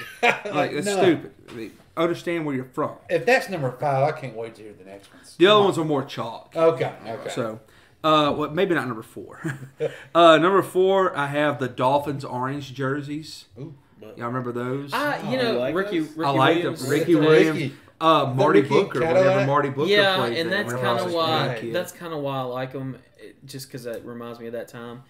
Like, it's No. stupid. I mean, understand where you're from. If that's number 5, I can't wait to hear the next ones. The other ones are more chalk. Okay. So, well, maybe not number 4. Number 4, I have the Dolphins orange jerseys. Ooh. Y'all remember those? you Oh, know, you like Ricky those? I like them. Williams. Ricky Ricky. Williams. Marty Ricky Booker. Cadillac? Whenever Marty Booker Yeah, played and there, that's whenever I kind was of a why kid. that's kind of why I like them, just because that reminds me of that time.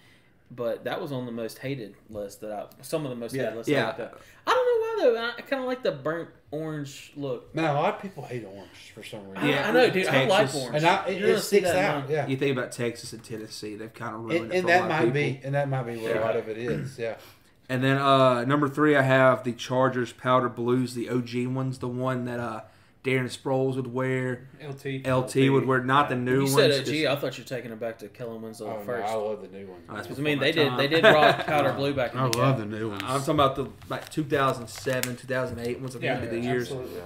But that was on the most hated list some of the most hated lists. Yeah. I like that. I don't know why though. I kind of like the burnt orange look. Man, a lot of people hate orange for some reason. Yeah, I know, dude. I like Texas. orange. And You're gonna it see sticks that in out. mine. Yeah. You think about Texas and Tennessee, they've kind of ruined it And for a that lot might of be, people. and that might be what a lot of it is. Yeah. And then number 3, I have the Chargers powder blues, the OG ones, the one that Darren Sproles would wear, LT. would wear, not the new You ones. said just- OG. I thought you were taking it back to Kellen Winslow Oh, no, first. I love the new ones. Oh, that's Because I mean, before my they did time. rock powder blue back in the day. the new ones. I'm talking about the 2007, 2008 ones. I think Yeah, would be the years. absolutely.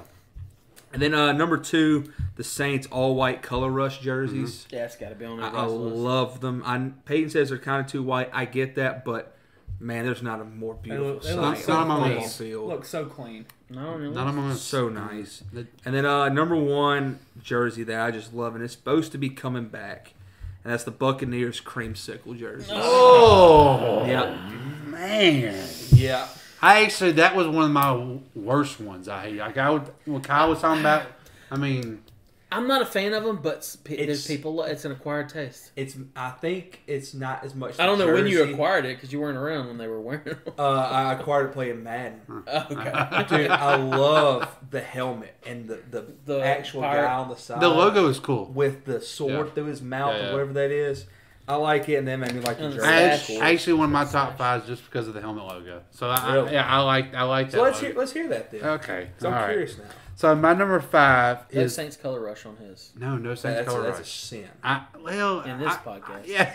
And then number 2, the Saints all white color rush jerseys. Yeah, it's got to be on I that list. love them. Peyton says they're kind of too white. I get that, but man, there's not a more beautiful They look sight so on the clean. football field. Look so clean. No, no, None of them. So nice. And then number 1 jersey that I just love, and it's supposed to be coming back, and that's the Buccaneers creamsicle jersey. Oh, Yeah, man. yeah. That was one of my worst ones. I hate. Like when Kyle was talking about. I mean, I'm not a fan of them, but there's It's- people. It's an acquired taste. I think it's not as much. I don't know when you jersey. acquired it because you weren't around when they were wearing them. I acquired it playing Madden. Okay. Dude, I love the helmet and the actual pirate. guy on the side. the logo is cool. with the sword Yeah. through his mouth Yeah, yeah. or whatever that is. I like it, and that made me like the And jersey. That's Actually, one of my top 5 just because of the helmet logo. So Really? I like that. So let's logo. hear that then. Okay, So all I'm right. curious now. So my number 5 No is Saints color rush on his no Saints That's, color that's a rush. sin. in this podcast. Yeah,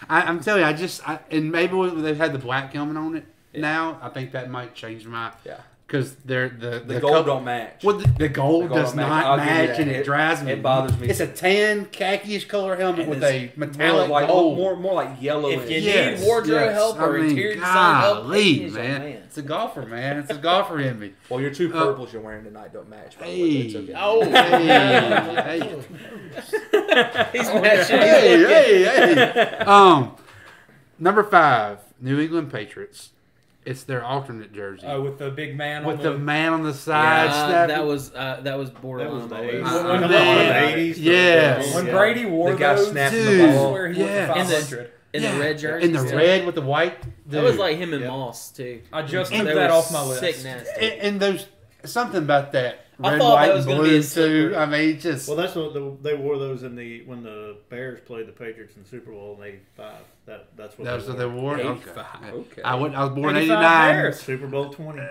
I'm telling you, and maybe they've had the black helmet on it now. I think that might change my Yeah. because they're the gold don't match. Well, the gold The gold does don't match. not I'll give you match, that. and it drives me. It bothers me. It's a tan khaki-ish color helmet And with it's a metallic more like gold. more like yellow. If you Yes, need wardrobe yes. help or I mean, interior design help, golly, Peyton is your man. man. It's a golfer, man. It's a golfer in me. Well, your 2 purples you're wearing tonight don't match. By the way, Hey. but it's okay. Oh, Hey, he's matching. hey. Number 5, New England Patriots. It's their alternate jersey With the big man with on the man on the side. that was borderline. That was the my 80s. list. When Come they- on, the 80s. Yes. When Yeah. Brady wore The guy those, snapping the I ball. swear he Yeah. went for 500. In the red jersey. in the red with the white. That was Dude. like him and Yeah. Moss too. I just They took were that off my sick list. nasty. And those something about that I red, thought white, that was and gonna be blue a too. slippery- I mean, just Well, that's what they wore those when the Bears played the Patriots in the Super Bowl in '85. That's what that was they what they wore. wore. 85, Okay. okay. I was born in 85 '89. Bears. Super Bowl 20.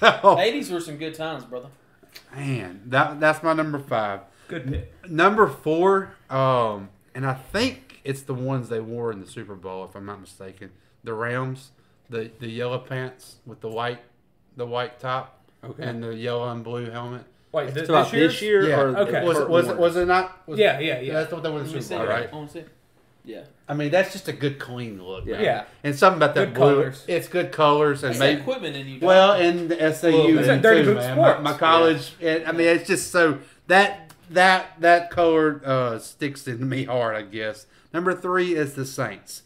Oh, 80s were some good times, brother. man, that's my number 5. Good pick. Number 4, and I think it's the ones they wore in the Super Bowl, if I'm not mistaken. The Rams, the yellow pants with the white top, Okay. and the yellow and blue helmet. Wait, It's about this year Yeah. or Okay. Was it not? Yeah. That's what they were in Let the me Super see. Bowl, right? I want to see. Yeah. I mean, that's just a good clean look. Yeah. man. Yeah. And something about that Good blue. colors. It's good colors and That's maybe. equipment in you. Dog. Well, and the SAU It's then like Dirty too, Boot man. Sports. My college. I mean, it's just so that color sticks into me hard, I guess. Number 3 is the Saints,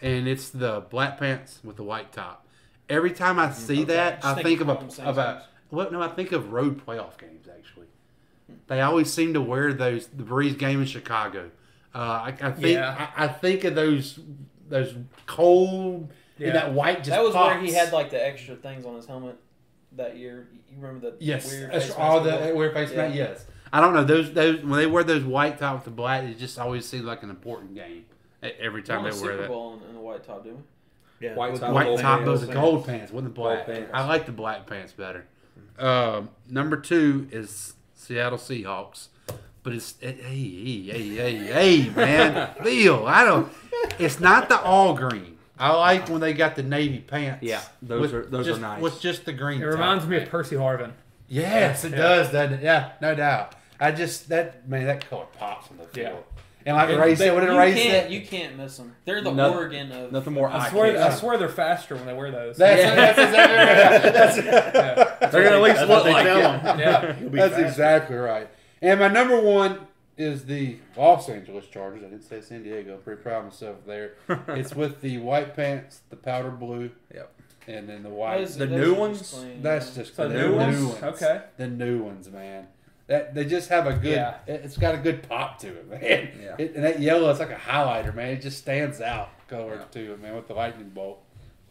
and it's the black pants with the white top. every time I see that, I think of I I think of road playoff games. Actually, they always seem to wear the Breeze game in Chicago. I think of those cold and that white. Just that was pops. where he had like the extra things on his helmet that year. You remember the weird face all mask? the weird face mask. Yes, I don't know those when they wear those white top with the black. It just always seems like an important game every time they wear Super that. Bowl in the white top, didn't we? Yeah. White top, White top, gold those are gold pants, wasn't the black. Gold pants. I like the black pants better. Number 2 is Seattle Seahawks, but hey, man, Bill, it's not the all green. I like when they got the navy pants. Yeah, those are nice. With just the green. It reminds me of Percy Harvin. Yes, it does, doesn't it? Yeah, no doubt. That color pops on the field. Yeah. And like Ray said, what did Ray say? You can't miss them. They're the Oregon of. Nothing more. I swear they're faster when they wear those. That's exactly right. They're gonna at least look like it. Yeah. That's exactly right. And my number 1 is the Los Angeles Chargers. I didn't say San Diego. I'm pretty proud of myself there. It's with the white pants, the powder blue, and then the white. The new ones? That's just So the new ones? Okay. The new ones, man. That they just have a good. Yeah. It's got a good pop to it, man. Yeah. And that yellow, it's like a highlighter, man. It just stands out color to it, man, with the lightning bolt.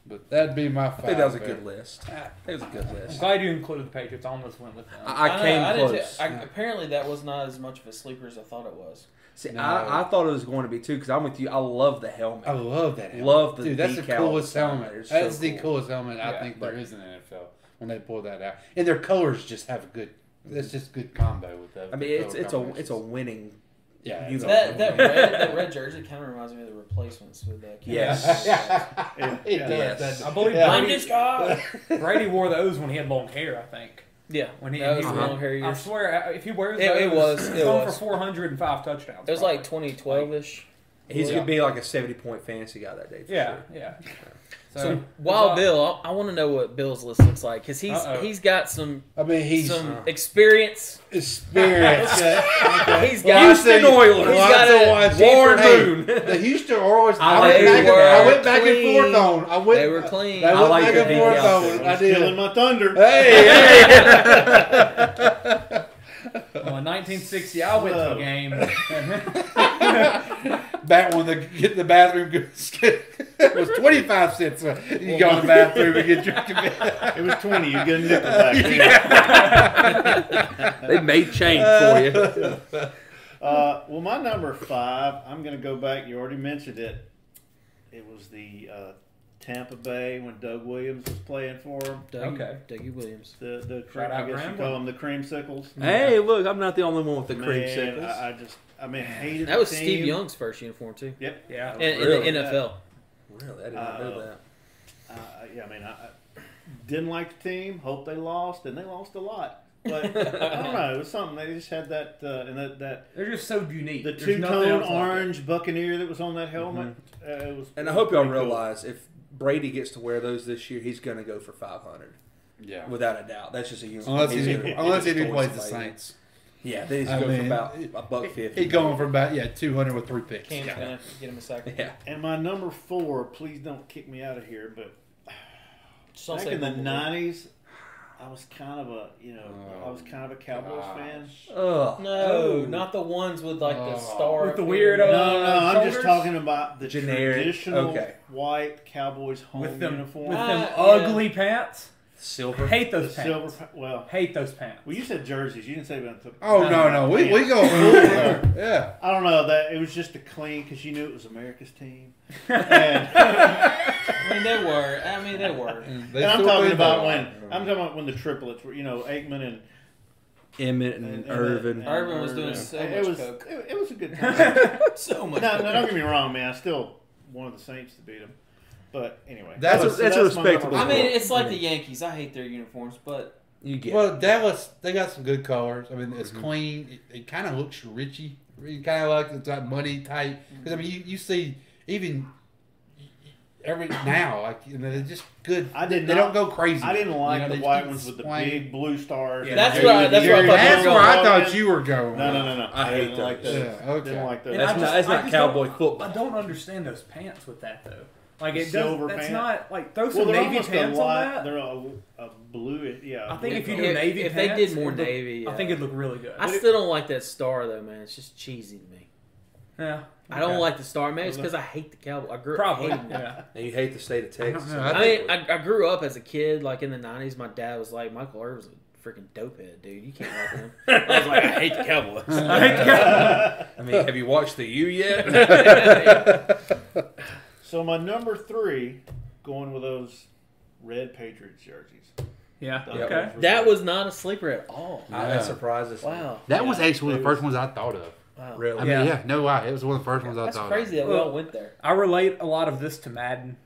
But that'd be my 5. I think that was a good list. It was a good I'm list. glad you included the Patriots. I almost went with them. I came close. Apparently, that was not as much of a sleeper as I thought it was. See, I thought it was going to be too because I'm with you. I love the helmet. I love that helmet. Love the Dude, that's the decal coolest design. helmet. It's That's so the cool. coolest helmet I think there is in the NFL when they pull that out. And their colors just have a good. That's just good combo with that. I mean, it's a winning. Yeah, it's That red jersey kind of reminds me of the replacements with that. Yes. It does. Yes. I believe I'm this guy. Brady wore those when he had long hair, I think. Yeah, When he that was he- long hair I years. swear, if he wears It those, was. he's going for 405 touchdowns. It was like 2012-ish. He's gonna be like a 70-point fantasy guy that day. For Yeah, sure. yeah. So Wild Bill, I want to know what Bill's list looks like because he's got some I mean, he's experience. experienced. He's got Houston Oilers. He's got a Warren Hey, Moon. the Houston Oilers. I They went back and were forth on. They were clean. I went like back the and forth decal. on. I did. Stealing my thunder. Hey. Well, in 1960, I went to a game. Back when the bathroom it was 25 cents. You go in the bathroom and get your. It was 20. You get a nickel back then. They made change for you. Well, my number 5, I'm going to go back. You already mentioned it. It was the Tampa Bay when Doug Williams was playing for them. Dougie Williams. The Shout out I guess you Graham. call them the creamsicles. Hey, look, I'm not the only one with the cream Man, sickles. I hated That was the team. Steve Young's first uniform too. Yep. Yeah. In Really? the NFL. Really, I did not know that. I didn't like the team. Hope they lost, and they lost a lot. But I don't know. It was something. They just had that, and that They're just so unique. the There's nothing two-tone else like it. orange Buccaneer that was on that helmet. It was. And I hope y'all pretty cool. realize if Brady gets to wear those this year, he's going to go for 500. Yeah. Without a doubt. That's just a uniform. Unless He's he gonna plays destroy the somebody. Saints. Yeah, then he's I going for mean, about $150. He's going for about 200 with 3 picks. Cam's gonna get him a second. Yeah. And my number 4, please don't kick me out of here, but Just don't back say in the Bumblebee. '90s, I was kind of a Cowboys fan. Ugh. No, not the ones with like the star With the up weird, here. No, I'm just shoulders? talking about the Generic, traditional okay. white Cowboys home with them uniform. with them Yeah. ugly pants. Silver. Hate the those silver. pants. Hate those pants. Well, you said jerseys. You didn't say about the. Oh, no. We go full there. Yeah. I don't know that it was just a clean because you knew it was America's team. And, I mean, they were. and I'm talking about when the triplets were, Aikman and Emmett and Irvin. Irvin was doing so it much was coke. it was a good time. So much. No, coke. don't get me wrong, man. I still wanted the Saints to beat them, but anyway, That's a my respectable number I mean, four. it's like the Yankees. I hate their uniforms, but You get Well, Dallas, they got some good colors. I mean, it's clean. It kind of looks richy. You kind of like it's that money type. Because, I mean, you see even every now, like, they're just good. They don't go crazy. I didn't like they the just white keep ones with the swinging. big blue stars. Yeah, that's where I thought you were That's going. where I thought you were going. No. I hate didn't like those. those. Yeah, okay. Didn't like those. And That's I not just Cowboy don't- football. I don't understand those pants with that though. Like it Silver does. That's pants. not like throw Well, some they're navy almost pants a on light. that. They're a blue. Yeah. I think if you blue do color. navy if pants, they did more it'd look- navy, I think it'd look really good. I still don't like that star though, man. It's just cheesy to me. Yeah, I don't okay. like the star. Maybe it's because I hate the Cowboys. I grew up Probably. hating them. Yeah. And you hate the state of Texas. know. I mean, I grew up as a kid, like in the '90s. My dad was like, Michael Irvin's a freaking dopehead, dude. You can't like him. I was like, I hate the Cowboys. I mean, have you watched the U yet? So my number 3, going with those red Patriots jerseys. Yeah. Those Okay. were That great. was not a sleeper at all. That surprises me. Wow. That was Yeah, actually one of it the first was- ones I thought of. Wow. Really? I mean, Yeah. yeah, no lie. It was one of the first ones I That's thought crazy of. that we all went there. I relate a lot of this to Madden.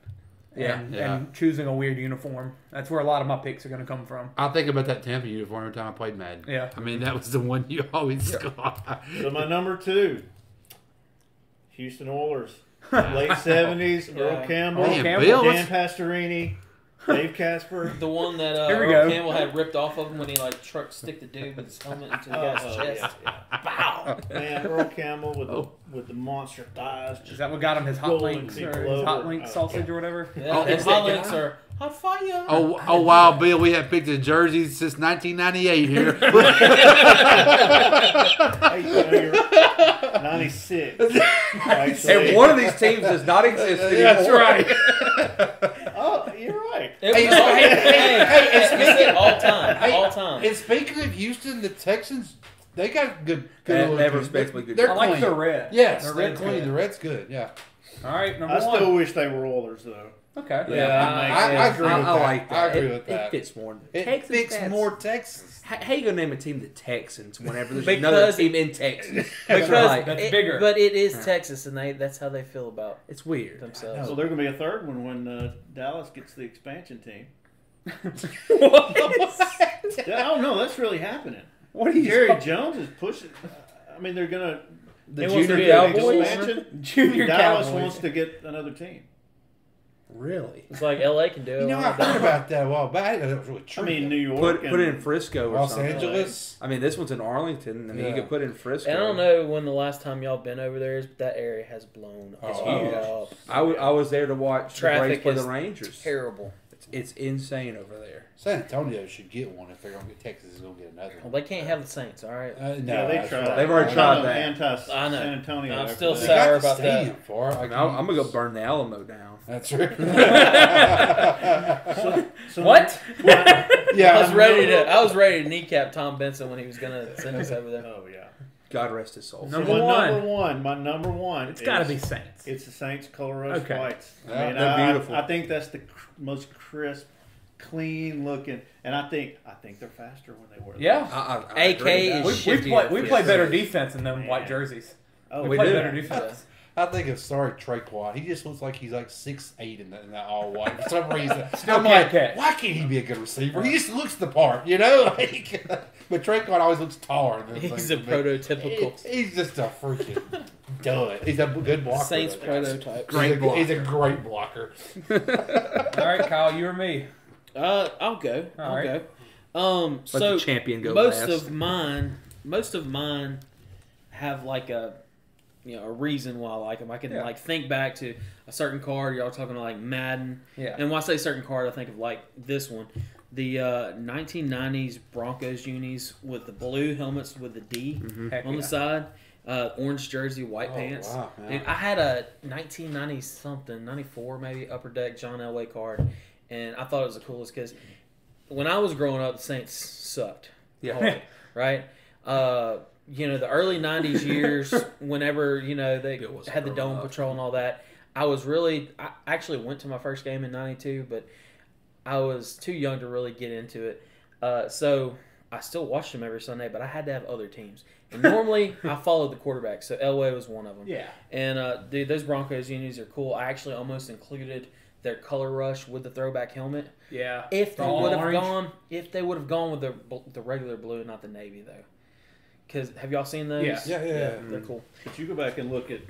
Yeah. And choosing a weird uniform. That's where a lot of my picks are going to come from. I think about that Tampa uniform every time I played Madden. Yeah. I mean, that was the one you always got. So my number 2, Houston Oilers. Late 70s, Yeah. Earl Campbell, Man, Campbell. Bill, Dan Pastorini, Dave Casper. The one that Here we Earl go. Campbell had ripped off of him when he like stick the dude with his helmet into the guy's chest. Bow. Man, Earl Campbell with the monster thighs. Is that what got him his hot Rolling links people or his hot over. link sausage or whatever? Yeah, Oh, and it's hot that links guy. are hot fire. oh, Wild Bill, we have picked the jerseys since 1998 here. Hey, you know, you're 96. Actually. And one of these teams does not exist anymore. That's right. Oh, you're right. It Hey, was all, hey, you said all time, all time. And speaking of Houston, the Texans, they got good. They looking- have respectably good- They're I like clean. the red. Yes, The they're red's clean. good. The red's good. Yeah. All right, number I one. still wish they were Oilers, though. Okay. I agree with I that. like that. I agree It- with that. It fits more. It Texans fits fans. more Texas. How you gonna name a team the Texans whenever there's Because- another team in Texas? Because right. That's bigger. But it is Texas, and that's how they feel about It's weird. themselves. So there's going to be a third one when Dallas gets the expansion team. Yeah, oh, no, that's really happening. What are you Jerry Jones is pushing. I mean, they're going to. The wants to Junior be a Cowboys. Expansion. Junior Dallas Cowboys. wants to get another team. Really? It's like LA can do it. You know, I heard about that a while back. That was really I true. mean, New York. Put and, it in Frisco or Los something. Angeles. I mean, this one's in Arlington. I mean, you Yeah. could put it in Frisco. And I don't know when the last time y'all been over there is, but that area has blown It's up. huge. I was there to watch Traffic the Braves play is the Rangers. Terrible. It's insane over there. San Antonio should get one if they're going to get Texas. Is going to get another Well, one. they can't have the Saints, all right? No, Yeah, they that's tried. right. They've already I'm tried not that. Anti I know. San Antonio. I'm after still that. They sour got the about that. stadium for it. I'm gonna go burn the Alamo down. That's right. So What? Yeah, I was ready to kneecap Tom Benson when he was gonna send us over there. Oh yeah. God rest his soul. So Number my number one. It's got to be Saints. It's the Saints color rush Okay. whites. Yeah, I mean, they're beautiful. I think that's the most crisp, clean looking, and I think they're faster when they wear. Yeah. I agree AK with is that. We shifty. play better defense than them white jerseys. Oh, We We play do. better defense. I think of Traquan. He just looks like he's like 6'8" in that all white for some reason. Still I'm can't like, catch. why can't he be a good receiver? He just looks the part, you know. Like, but Traquan always looks taller than He's a prototypical He's just a freaking dud. He's a good blocker. Saints though. prototype. He's a great blocker. All right, Kyle, you or me? I'll go. All I'll right. go. Let So the champion go most last. of mine have like a reason why I like them. I can Yeah. like think back to a certain card. Y'all talking like Madden, Yeah. and when I say certain card, I think of like this one, the 1990s Broncos unis with the blue helmets with the D Heck on yeah. the side, orange jersey, white Oh, pants. wow, man. Dude, I had a 1990 something, 94 maybe, Upper Deck John Elway card, and I thought it was the coolest because when I was growing up, the Saints sucked. Yeah. Hard, right? The early 90s years, whenever, they It wasn't had the growing Dome up. Patrol and all that, I actually went to my first game in 92, but I was too young to really get into it. So I still watched them every Sunday, but I had to have other teams. And normally I followed the quarterback, so Elway was one of them. Yeah. And dude, those Broncos unis are cool. I actually almost included their color rush with the throwback helmet. Yeah. If they All would have orange. gone with the regular blue, not the navy though. Because have y'all seen those? Yeah. Yeah. They're cool. But you go back and look at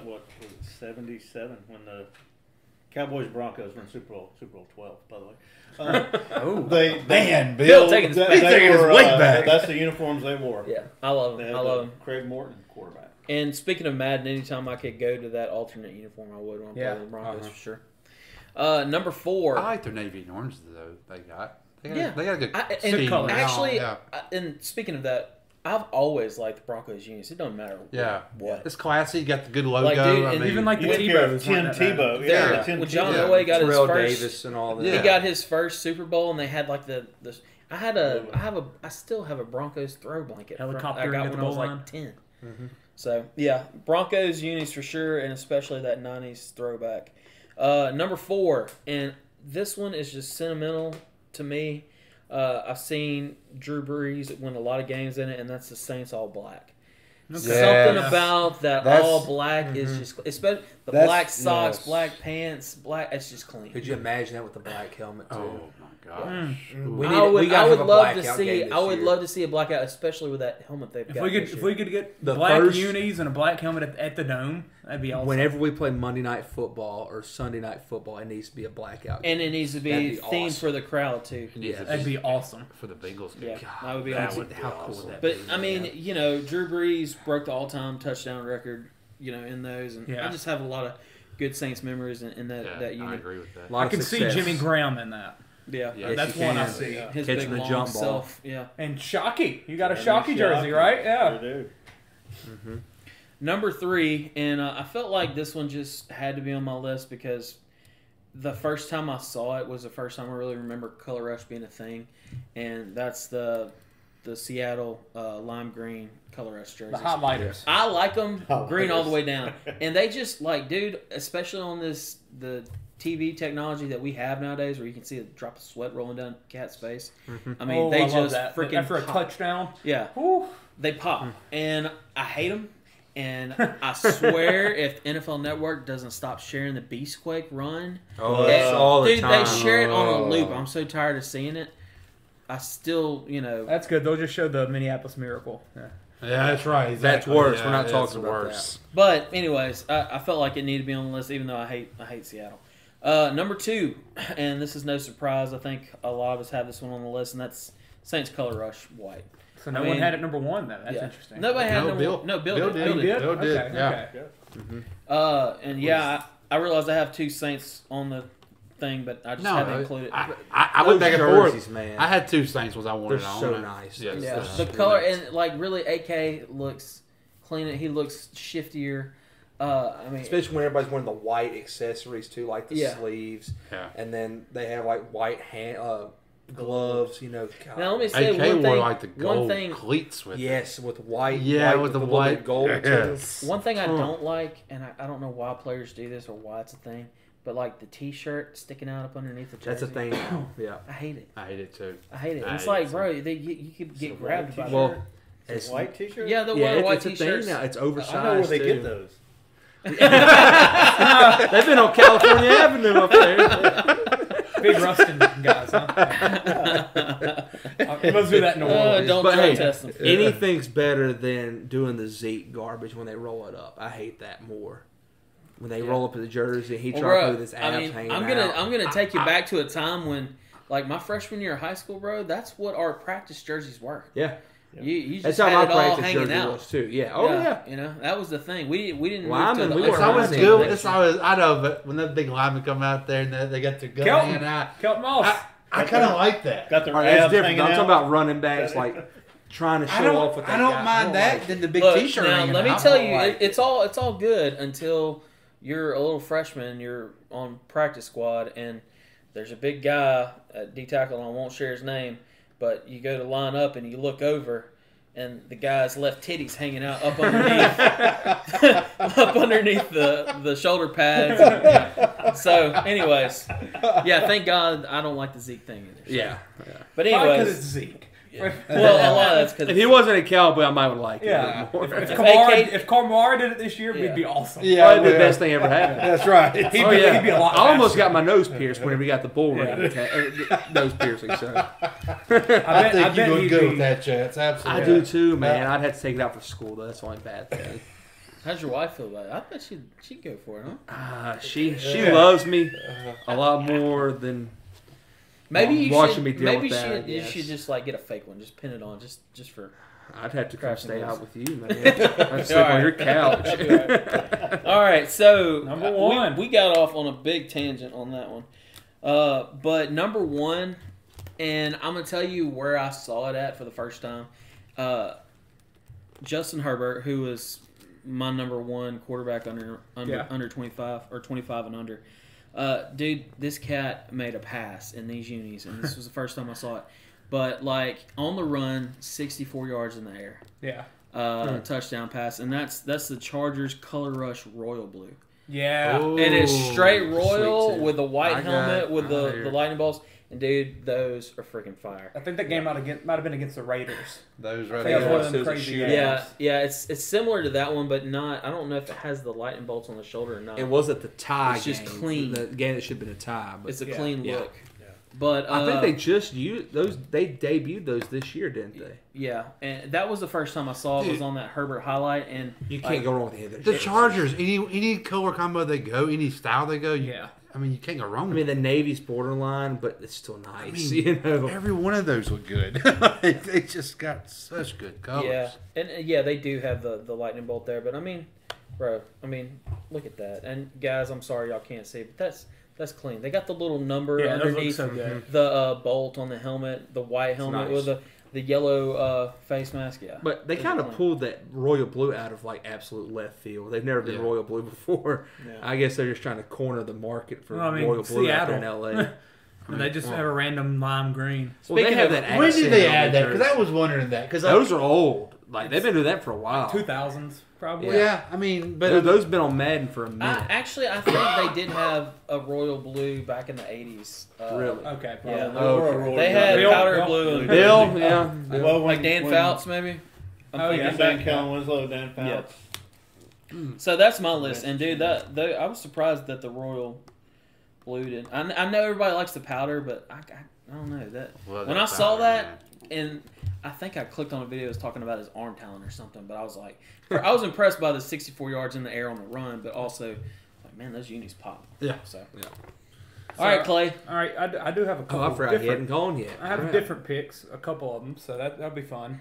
what was it, 77 when the Cowboys Broncos were in Super Bowl 12. By the way, they Man, Bill Bill, taking his he's taking his weight back. That's the uniforms they wore. Yeah, I love They them. had I love the them. Craig Morton quarterback. And speaking of Madden, anytime I could go to that alternate uniform, I would when I Yeah. played the Broncos Uh-huh. for sure. Number 4. I like their navy and orange though. They got a good and color. actually, yeah. And speaking of that, I've always liked the Broncos unis. It doesn't matter what. It's classy. You got the good logo. Like, dude, and even like the You took care of Tebow's. Tim Tebow. Yeah. Tim When John Tebow. Elway got Terrell his first, Davis and all that. Yeah. he got his first Super Bowl, and they had like the I still have a Broncos throw blanket. Helicopter I got at when the I was goal like line. 10. Mm-hmm. So yeah, Broncos unis for sure, and especially that '90s throwback. Number 4, and this one is just sentimental to me. I've seen Drew Brees win a lot of games in it, and that's the Saints all black. Okay. Something about that That's- all black is just, especially the That's- black socks, yes. black pants, black. It's just clean. Could you imagine that with the black helmet too? Oh my gosh. We I would gotta have a love to blackout see. game this I would year. love to see a blackout, especially with that helmet they've got. If we could get The black first- unis and a black helmet at the dome, that'd be awesome. Whenever we play Monday Night Football or Sunday Night Football, it needs to be a blackout game. and it needs to That'd be be themed awesome. for the crowd too. Yeah, That'd be awesome. For the Bengals. Yeah, God, that would be that awesome. would be How cool awesome. would that But be? I mean, you know, Drew Brees broke the all-time touchdown record. You know, in those, and Yeah. I just have a lot of good Saints memories in that Yeah, that I unit. agree with that. A lot I of can success. see Jimmy Graham in that. Yeah, Yeah. That's you one I can. see. his Catching big the long jump ball. self. Yeah. And Shockey. You got a Yeah, Shockey jersey, right? Yeah. Sure do. Number 3, and I felt like this one just had to be on my list because the first time I saw it was the first time I really remember color rush being a thing, and that's the Seattle lime green color rush jerseys. The highlighters. I like them Oh, green all the yes. way down, and they just like, dude, especially on the TV technology that we have nowadays, where you can see a drop of sweat rolling down Cat's face. I mean, they I love just that. freaking After a pop. touchdown. Yeah, Whew. they pop, and I hate them. And I swear, if NFL Network doesn't stop sharing the Beastquake run, Oh, they- that's all the dude, time. they share it on a loop. I'm so tired of seeing it. I still, you know, That's good. They'll just show the Minneapolis Miracle. Yeah. Yeah, that's right. That's Exactly. worse. Yeah, We're not it's talking about worse. but anyways, I felt like it needed to be on the list, even though I hate Seattle. Number 2, and this is no surprise. I think a lot of us have this one on the list, and that's Saints Color Rush White. So no I one mean, had it number 1, though. That's Yeah. interesting. Nobody had No, number Bill. one. No, Bill Bill did. did. Bill did. Bill did, Okay, yeah. okay. And yeah, I realized I have 2 Saints on the thing, but I just had to include it. I went back and forth. jerseys, man. I had 2 Saints ones I wanted They're on. so it. nice. Yes, Yeah, yes. the color and like really, AK looks cleaner. He looks shiftier. I mean, Especially when everybody's wearing the white accessories too, like the Yeah. sleeves, Yeah. and then they have like white gloves. You know, God. now let me say AK one wore thing. like the One gold thing. cleats with it. Yes, with white. Yeah, white with the a little bit white gold. too. Yes. One thing I don't like, and I don't know why players do this or why it's a thing, but like the T-shirt sticking out up underneath the jersey. That's a thing now. Yeah. I hate it. I hate it too. I hate it. I It's hate like, it, bro, you could get a grabbed by white the Well, shirt. It's a white T-shirt. Yeah, the Yeah, white it's a thing T-shirts. now. It's oversized. I know where they too. get those. They've been on California Avenue up there. Big Rustin guys, huh? You must do that in the world. Don't But drug hey, test them. anything's better than doing the Zeke garbage when they roll it up. I hate that more. When they roll up the jersey, he Well, tries to bro, put his abs I mean, hanging I'm out. gonna take you back to a time when, like my freshman year of high school, bro. That's what our practice jerseys were. Yeah. You That's just how had my it all practice hanging jersey out. was too. Yeah. Oh yeah. You know that was the thing. We didn't Linemen, move to we the were It's always overtime good. next It's year. always, I know, but when the big linemen come out there and they got their gun hanging Kelton. out, Kelton Moss. I kind of like that. Got their All right, that's abs different. hanging I'm out. talking about running backs like trying to I show off with that don't guy. mind don't that like than the big Look, T-shirt now, hanging let me out. tell I don't you, like- it's all good until you're a little freshman. You're on practice squad, and there's a big guy at D tackle, and I won't share his name, but you go to line up and you look over. And the guy's left titties hanging out up underneath, up underneath the shoulder pads. So, anyways, yeah. Thank God I don't like the Zeke thing either. So. Yeah. But Probably because anyways, it's Zeke. well, a lot of that's because If he wasn't a cowboy, I might would like it. Yeah. a little more. If Kamara did it this year, Yeah. we'd be awesome. Probably the best thing ever happened. That's right. He'd Oh be, yeah, he'd be a lot I almost faster. got my nose pierced whenever we got the bull ring Yeah. nose piercing. So I think you would he'd go be- with that, Chance. Absolutely. I do too, man. I'd have to take it out for school though. That's the only bad thing. how's your wife feel about it? I bet she'd go for it, huh? She loves me a lot more than Maybe you watching should. me deal Maybe with that, you yes. should just like get a fake one, just pin it on, just for. I'd have to come Crafting stay those. out with you, man. I'd sleep on your couch. That'd be all right. All right, so Number one. we got off on a big tangent on that one. But number one, and I'm going to tell you where I saw it at for the first time. Justin Herbert, who was my number one quarterback under 25 or 25 and under. Dude, this cat made a pass in these unis, and this was the first time I saw it. But, like, on the run, 64 yards in the air. Yeah. Touchdown pass, and that's the Chargers Color Rush Royal Blue. Yeah. Oh, And it's straight royal sweet too. with the white I got helmet it. with I the hear it. lightning bolts. And, dude, those are freaking fire. I think that game might have been against the Raiders. Those I right think that was there. one of them It was a crazy shootout. games. Yeah, it's similar to that one, but not. I don't know if it has the lightning bolts on the shoulder or not. It wasn't the tie It's just game. clean. The game that should have been a tie. But It's a Yeah. clean Yeah. look. But I think they just used those. They debuted those this year, didn't they? yeah, and that was the first time I saw it was Dude. on that Herbert highlight, and You can't go wrong with any of The their shit. Chargers, any color combo they go, any style they go, Yeah. I mean, you can't go wrong I with mean, the Navy's borderline, but it's still nice. You it. know, Every one of those look good. They just got such good colors. yeah, and yeah, they do have the lightning bolt there. But I mean, bro, look at that. And guys, I'm sorry y'all can't see, but that's clean. They got the little number Yeah, those look underneath so good. the bolt on the helmet, the white helmet nice. with the yellow face mask. Yeah, but they Those kind are of clean. pulled that royal blue out of like absolute left field. They've never been Yeah. royal blue before. Yeah. I guess they're just trying to corner the market for Well, I mean, royal blue out there in Seattle. LA. And they just have a random lime green. Well, they Speaking have of- that. When accent did they on add their that? Because I jersey. was wondering that. Because Those are old. Like they've been doing that for a while. 2000s, probably. yeah, I mean, but Those been on Madden for a minute. I think they did have a royal blue back in the 80s. Really? Okay. Yeah. probably. Oh, They had Bill- powder Bill- blue and Bill, yeah. Well, like Dan Fouts, maybe. I'm Oh, thinking yeah. Dan Kellen Winslow, Dan Fouts. So that's my list, and dude, I was surprised that the royal blue didn't. I know everybody likes the powder, but I don't know that. Well, When I that's saw powder, that, man. and I think I clicked on a video that was talking about his arm talent or something, but I was like, I was impressed by the 64 yards in the air on the run, but also like, man, those unis pop. Yeah. So, Yeah. all right, Clay. All right, I do have a couple Oh, I forgot he different. hadn't gone yet. I have Crap. different picks, a couple of them, so that'll be fun.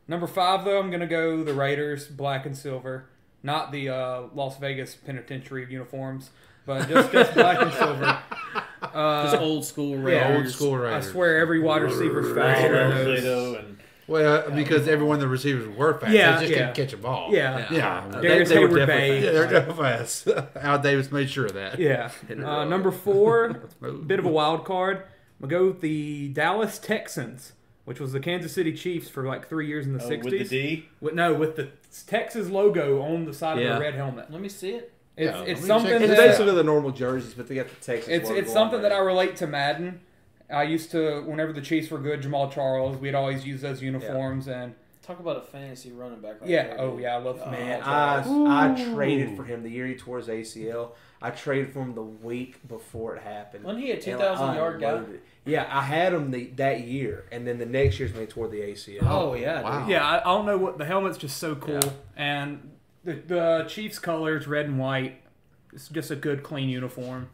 Number 5, though, I'm gonna go the Raiders, black and silver, not the Las Vegas penitentiary uniforms, but just black and silver. Just old school yeah, Raiders. Old school I Raiders. swear every wide receiver's faster than those. Zito and Well, because every one of the receivers were fast. Yeah, they just yeah. couldn't catch a ball. Yeah, Yeah. Darius They were Hayward definitely Bay. Yeah, they're go fast. Al Davis made sure of that. Yeah. Hit it wrong. Number 4, bit of a wild card. I'm going to go with the Dallas Texans, which was the Kansas City Chiefs for like 3 years in the 60s. with the D. With the Texas logo on the side of Yeah. the red helmet. Let me see it. It's, Yeah, it's let me something check It's it that, basically the normal jerseys, but they got the Texas. it's logo something on that there. I relate to Madden. I used to, whenever the Chiefs were good, Jamal Charles, we'd always use those uniforms. And Talk about a fantasy running back. Right yeah, there, oh dude. yeah, I love Man, Jamal Charles. I traded for him the year he tore his ACL. I traded for him the week before it happened. Wasn't he a And, 2,000-yard guy? unloaded. Yeah, I had him that year, and then the next year's when he tore the ACL. Oh yeah, Wow. dude. Yeah, I don't know what the helmet's just so cool, Yeah. and the Chiefs colors, red and white. It's just a good, clean uniform.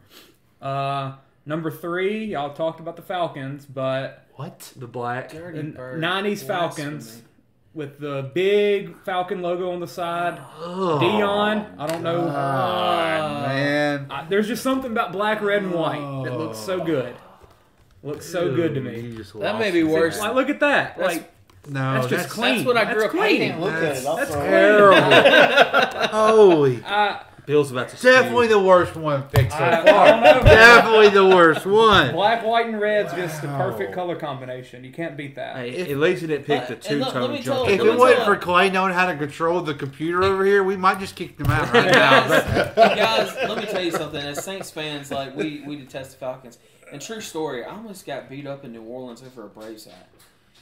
Number 3, y'all talked about the Falcons, but What? The black. Dirty the bird. 90s Falcons Blasphemy. with the big Falcon logo on the side. Oh, Dion, I don't know. God, man. There's just something about black, red, and white that looks so good. Looks so good to me. You just That lost may be it. worse. Like, look at that. That's- Like, No, that's just clean. That's what I grew That's up clean. hating. Look at it. I'll That's throw it. terrible. Holy. Bill's about to spew. Definitely the worst one picked so I far. don't know. Definitely the worst one. Black, white, and red's just the Wow. perfect color combination. You can't beat that. Hey, at least he didn't pick the And let two-tone me tell- jump. If let me it wasn't tell- for Clay knowing how to control the computer over here, we might just kick them out right now. But Guys, let me tell you something. As Saints fans, like we detest the Falcons. And true story, I almost got beat up in New Orleans over a Braves hat.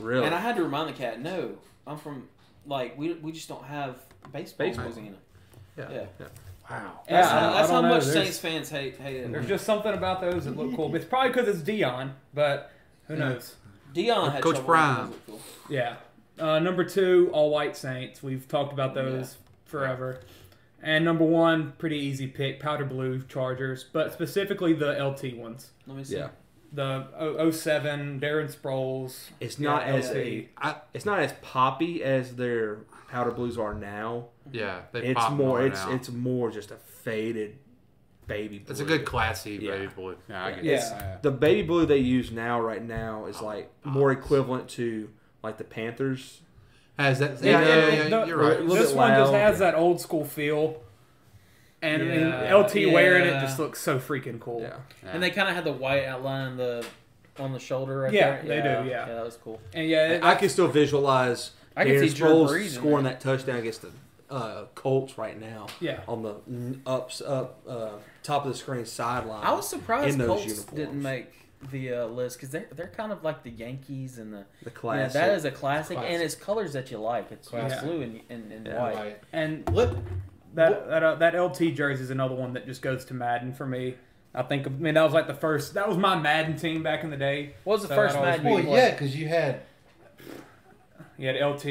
Really? And I had to remind the cat, no, I'm from like we just don't have baseball in Yeah. Yeah. wow. That's, Yeah, that's I how don't know. much There's- Saints fans hate it. There's just something about those that look cool. It's probably because it's Dion, but who knows? Dion had Coach trouble Prime. with those look cool. Yeah. Number 2, all white Saints. We've talked about those forever. And number 1, pretty easy pick, powder blue Chargers, but specifically the LT ones. Let me see. Yeah. the 07 Darren Sproles. It's not LT. it's not as poppy as their powder blues are now. Yeah, It's more just a faded baby blue. It's a good classy baby blue. Yeah, I get it. The baby blue they use right now is like more equivalent to like the Panthers. Has that? Yeah, you're right. This one just has that old school feel. And I mean, LT wearing it just looks so freaking cool. Yeah. And they kind of had the white outline on the shoulder right there. They do. Yeah, that was cool. And I can still visualize I can see Sproles Drew Brees scoring that touchdown against the Colts right now. Yeah. On the top of the screen sideline. I was surprised Colts uniforms. didn't make the list because they're kind of like the Yankees and the classic. That is a classic, and it's colors that you like. It's Classic. blue and white. And that LT jersey is another one that just goes to Madden for me. That was like that was my Madden team back in the day. What was the first Madden you played? Well, yeah, because you had LT.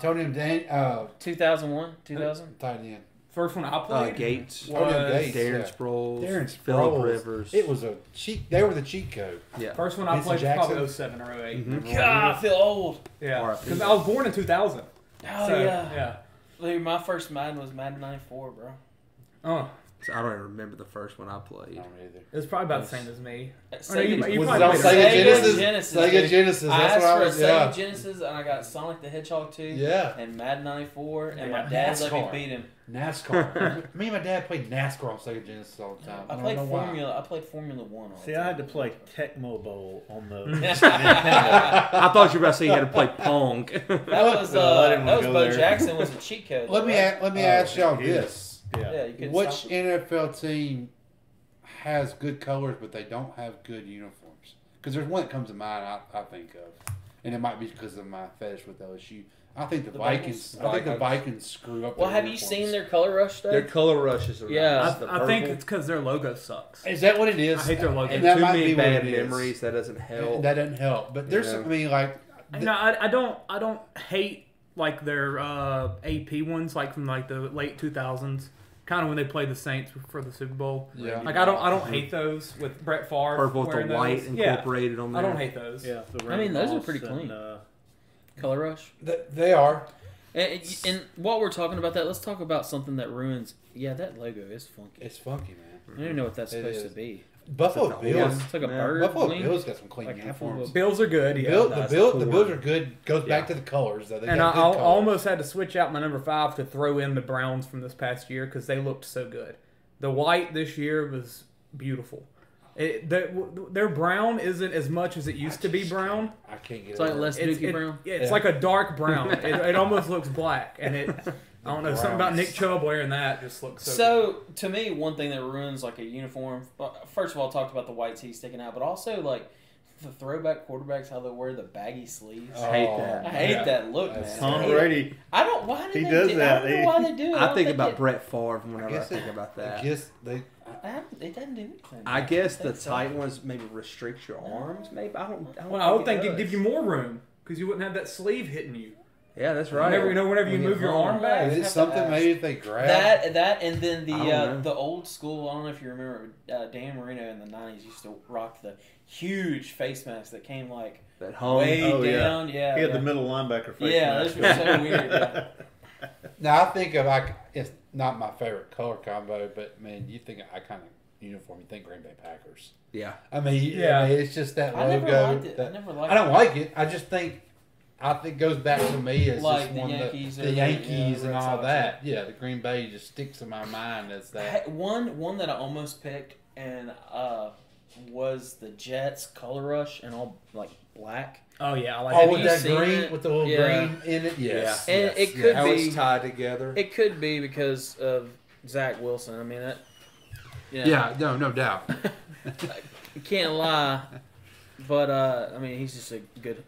Tony and Dan. 2001, 2000. Tight end. First one I played. Gates. Gates. Darren Sproles. Phillip Phillip Rivers. It was a cheat. They were the cheat code. Yeah. First one I played was probably 07 or 08. Mm-hmm. God, I feel old. Yeah, because I was born in 2000. Oh, so, yeah. Dude, my first Madden was Madden 94, bro. Oh. So I don't even remember the first one I played. I don't either. It was probably about the same as me. Sega, was it on Sega Genesis? Sega Genesis. I That's asked what for I was. Sega Genesis, and I got Sonic the Hedgehog 2. Yeah. And Madden 94, and my dad let me beat him. NASCAR. Me and my dad played NASCAR on Sega Genesis all the time. I played Formula 1. See, I had to play Tecmo Bowl on the. I thought you were about to say you had to play Pong. That was Bo Jackson was a cheat code. Let me ask y'all this. Yeah. Which NFL team has good colors, but they don't have good uniforms? Because there's one that comes to mind I think of, and it might be because of my fetish with LSU. I think the Vikings. I think the Vikings screw up. Well, have you seen their color rush though? Their color rushes are nice. I think it's because their logo sucks. Is that what it is? I hate their logo. And that might be bad memories. That doesn't help. That doesn't help. But there's something like. I don't hate like their AP ones, like from like the late 2000s. Kind of when they played the Saints for the Super Bowl. Yeah. Like I don't hate those with Brett Favre. Purple with the white incorporated on there. I don't hate those. Yeah. I mean, those are pretty clean. Color rush. They are. And while we're talking about that, let's talk about something that ruins. Yeah, that logo is funky. It's funky, man. I don't even know what that's supposed to be. Buffalo Bills. It's like a bird. Buffalo Bills got some clean uniforms. Bills are good. Yeah, the Bills are good. Goes back to the colors though. And I almost had to switch out my number 5 to throw in the Browns from this past year because they looked so good. The white this year was beautiful. Their brown isn't as much as it used to be brown. I can't get it. It's like less dookie brown. Yeah, it's like a dark brown. It almost looks black, and I don't know, something about Nick Chubb wearing that just looks so good. To me, one thing that ruins like a uniform, first of all, talked about the white tee sticking out, but also like the throwback quarterbacks, how they wear the baggy sleeves. I hate that. I hate that look, man. Tom Brady. I don't. Why he does that? I don't know why they do it. I think about Brett Favre whenever I think about that. It doesn't do anything. I guess the tight ones maybe restrict your arms. Maybe I would think it'd give you more room because you wouldn't have that sleeve hitting you. Yeah, that's right. Whenever you move your arm back, is it something maybe if they grab that, and then the old school. I don't know if you remember Dan Marino in the '90s used to rock the huge face mask that came like that hung way down. Yeah, he had the middle linebacker face. Yeah, those were so weird. Yeah. Now I think of it's not my favorite color combo, but man, you think I kind of uniform. You think Green Bay Packers? Yeah, I mean, it's just that logo. I never liked it. I don't like it. I just think. I think it goes back to me as like just one of the Yankees and all that. Yeah, the Green Bay just sticks in my mind as that. One that I almost picked and was the Jets color rush and all like black. Oh yeah, I like with that green with the little green in it. Yes, and it could how be it's tied together. It could be because of Zach Wilson. I mean that. No doubt. I can't lie, but I mean he's just a good